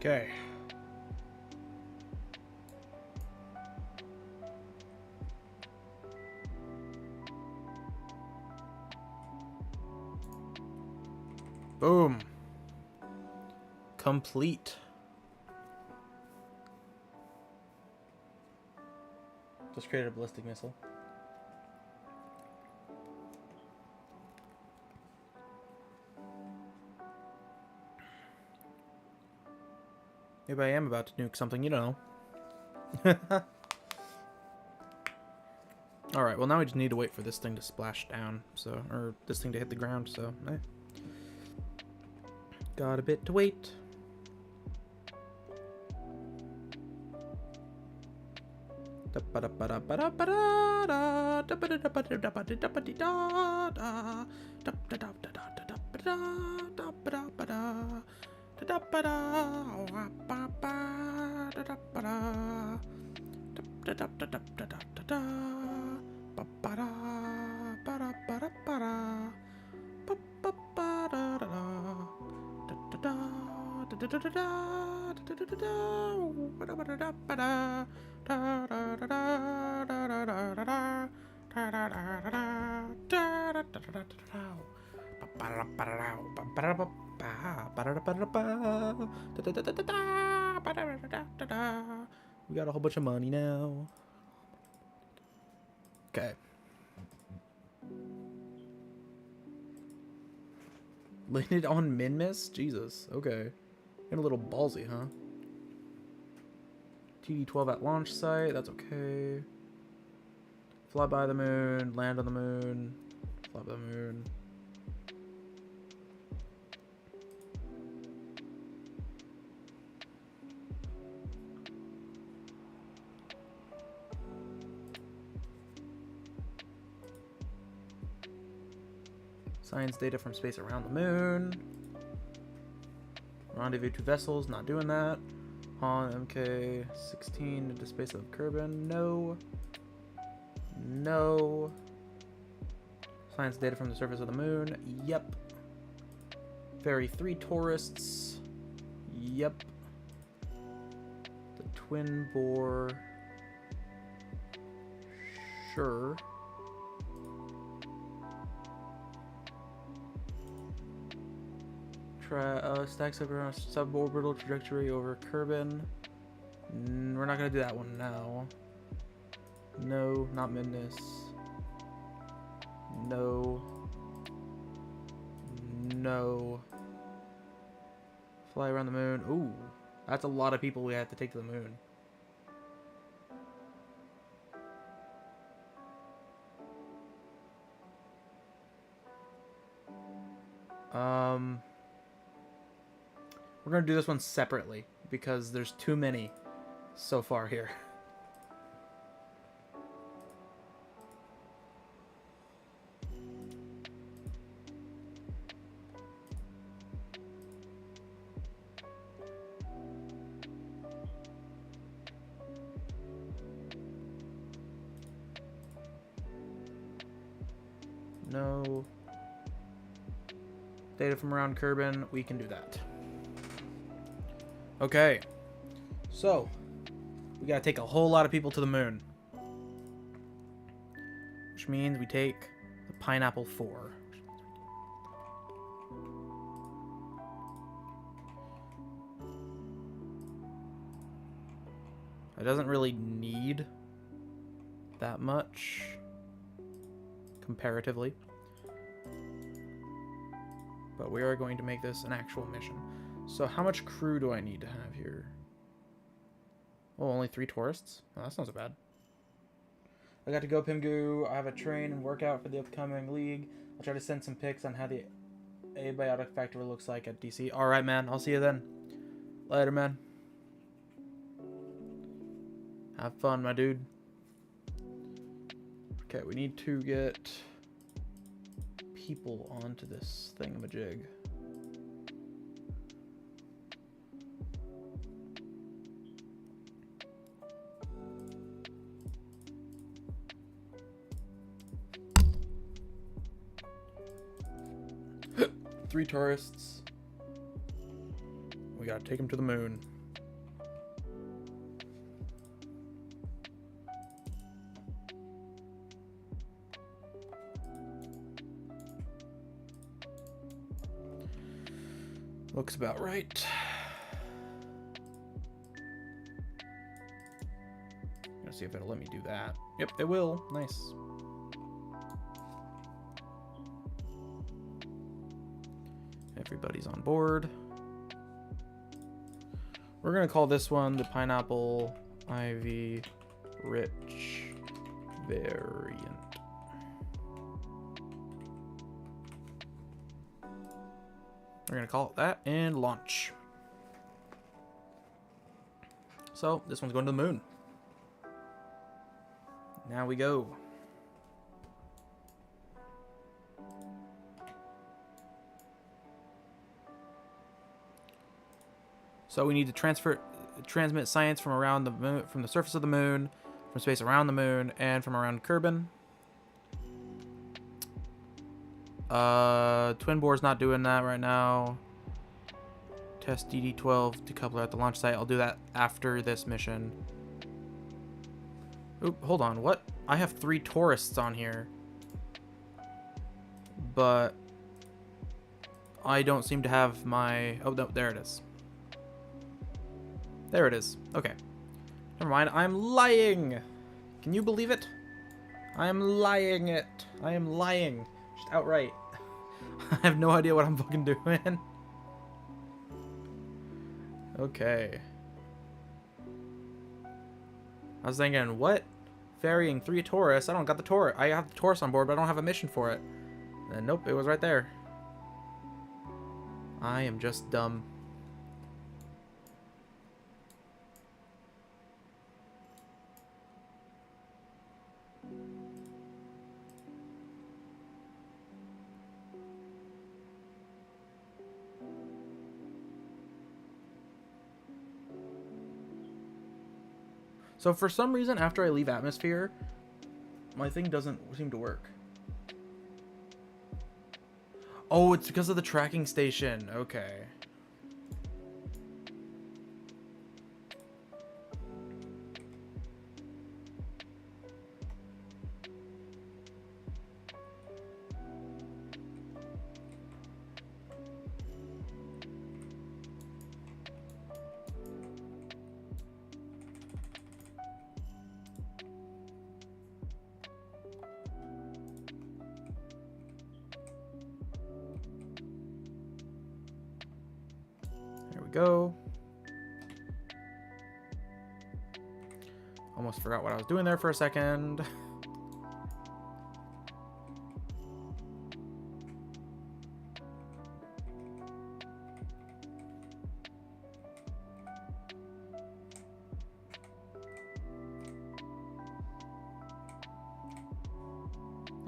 Okay. Boom. Complete. Just created a ballistic missile. Maybe I am about to nuke something, you don't know. Alright, well now we just need to wait for this thing to splash down, so, or this thing to hit the ground, so, Got a bit to wait. We got a whole bunch of money now. Okay. Landed on min-miss? Jesus. Okay. Getting a little ballsy, huh? TD-12 at launch site. That's okay. Fly by the moon. Land on the moon. Fly by the moon. Science data from space around the moon. Rendezvous 2 vessels, not doing that. Han MK16 into space of Kerbin, no. No. Science data from the surface of the moon, yep. Ferry 3 tourists, yep. The twin bore, sure. Stacks up around suborbital trajectory over Kerbin. We're not gonna do that one now. No, not Midness. No. No. Fly around the moon. Ooh, that's a lot of people we have to take to the moon. We're gonna do this one separately because there's too many so far here. No. Data from around Kerbin, we can do that. Okay. So, we gotta take a whole lot of people to the moon. Which means we take the Pineapple 4. It doesn't really need that much comparatively. But we are going to make this an actual mission. So how much crew do I need to have here? Oh, only 3 tourists? Oh, that's not so bad. I got to go Pimgu. I have a train and workout for the upcoming league. I'll try to send some pics on how the abiotic factor looks like at DC. Alright, man. I'll see you then. Later, man. Have fun, my dude. Okay, we need to get people onto this thingamajig. Three tourists. We gotta take them to the moon. Looks about right. Gonna see if it'll let me do that. Yep, it will. Nice. Everybody's on board. We're gonna call this one the Pineapple Ivy Rich Variant. We're gonna call it that and launch. So this one's going to the moon. Now we go. So we need to transmit science from around the moon, from the surface of the moon, from space around the moon, and from around Kerbin. Twin bore's not doing that right now. Test DD-12 decoupler at the launch site. I'll do that after this mission. Oop, hold on. What? I have 3 tourists on here. But I don't seem to have my... Oh, no, there it is. There it is. Okay. Never mind. I'm lying. Can you believe it? I am lying it. I am lying. Just outright. I have no idea what I'm fucking doing. Okay. I was thinking, what? Ferrying 3 tourists? I don't got the tourist. I have the tourist on board, but I don't have a mission for it. And nope, it was right there. I am just dumb. So for some reason, after I leave atmosphere, my thing doesn't seem to work. Oh, it's because of the tracking station. Okay. There we go. Almost forgot what I was doing there for a second.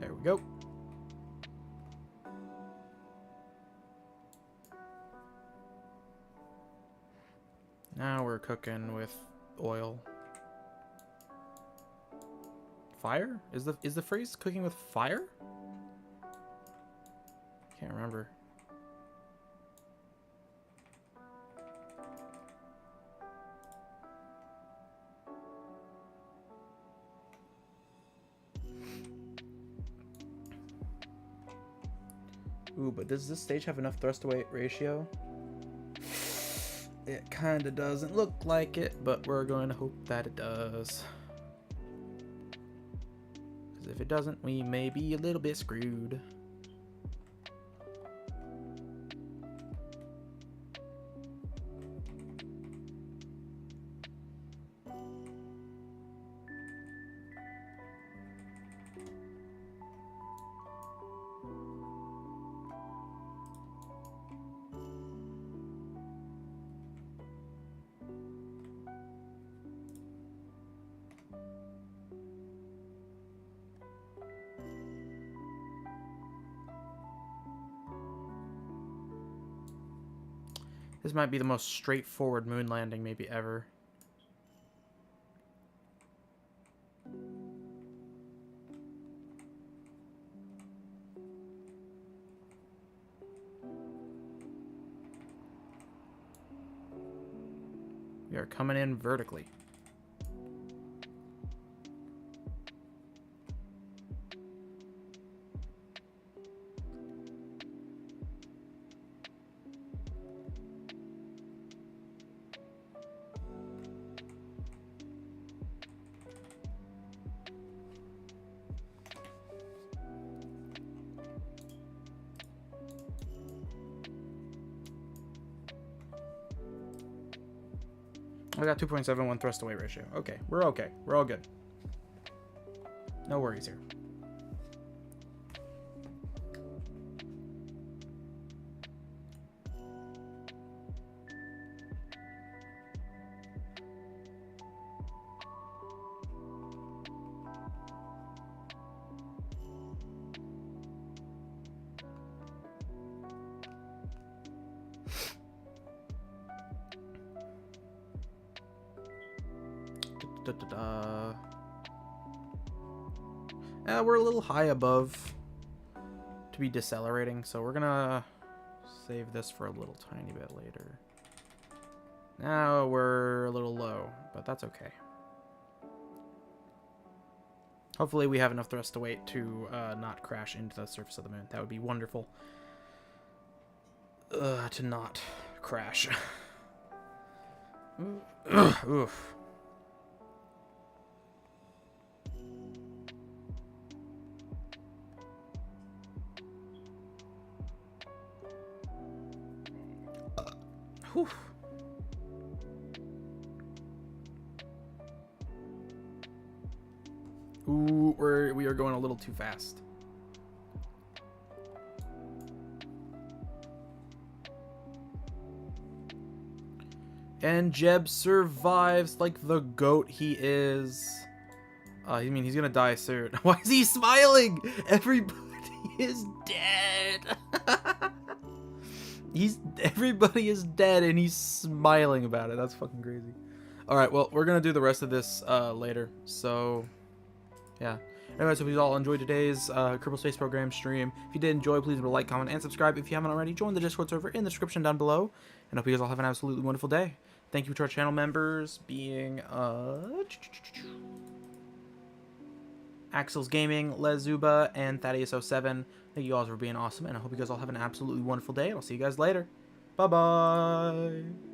There we go. Now we're cooking with oil. Fire? Is the phrase cooking with fire? Can't remember. Ooh, but does this stage have enough thrust to weight ratio? It kind of doesn't look like it, but we're going to hope that it does. Because if it doesn't, we may be a little bit screwed. This might be the most straightforward moon landing maybe ever. We are coming in vertically. I got 2.71 thrust to weight ratio. Okay, we're okay. We're all good. No worries here. We're a little high above to be decelerating, so we're gonna save this for a little tiny bit later. Now we're a little low, but that's okay. Hopefully we have enough thrust to weight to not crash into the surface of the moon. That would be wonderful. To not crash. Oof. Whew. Ooh, we are going a little too fast. And Jeb survives like the goat he is. I mean, he's gonna die soon. Why is he smiling? Everybody is dead. Everybody is dead and he's smiling about it. That's fucking crazy. Alright, well, we're going to do the rest of this later. So, yeah. Anyways, hope you all enjoyed today's Kerbal Space Program stream. If you did enjoy, please remember to like, comment, and subscribe. If you haven't already, join the Discord server in the description down below. And hope you guys all have an absolutely wonderful day. Thank you to our channel members, being Axel's Gaming, Lezuba, and Thaddeus07. Thank you guys for being awesome, and I hope you guys all have an absolutely wonderful day. And I'll see you guys later. Bye-bye.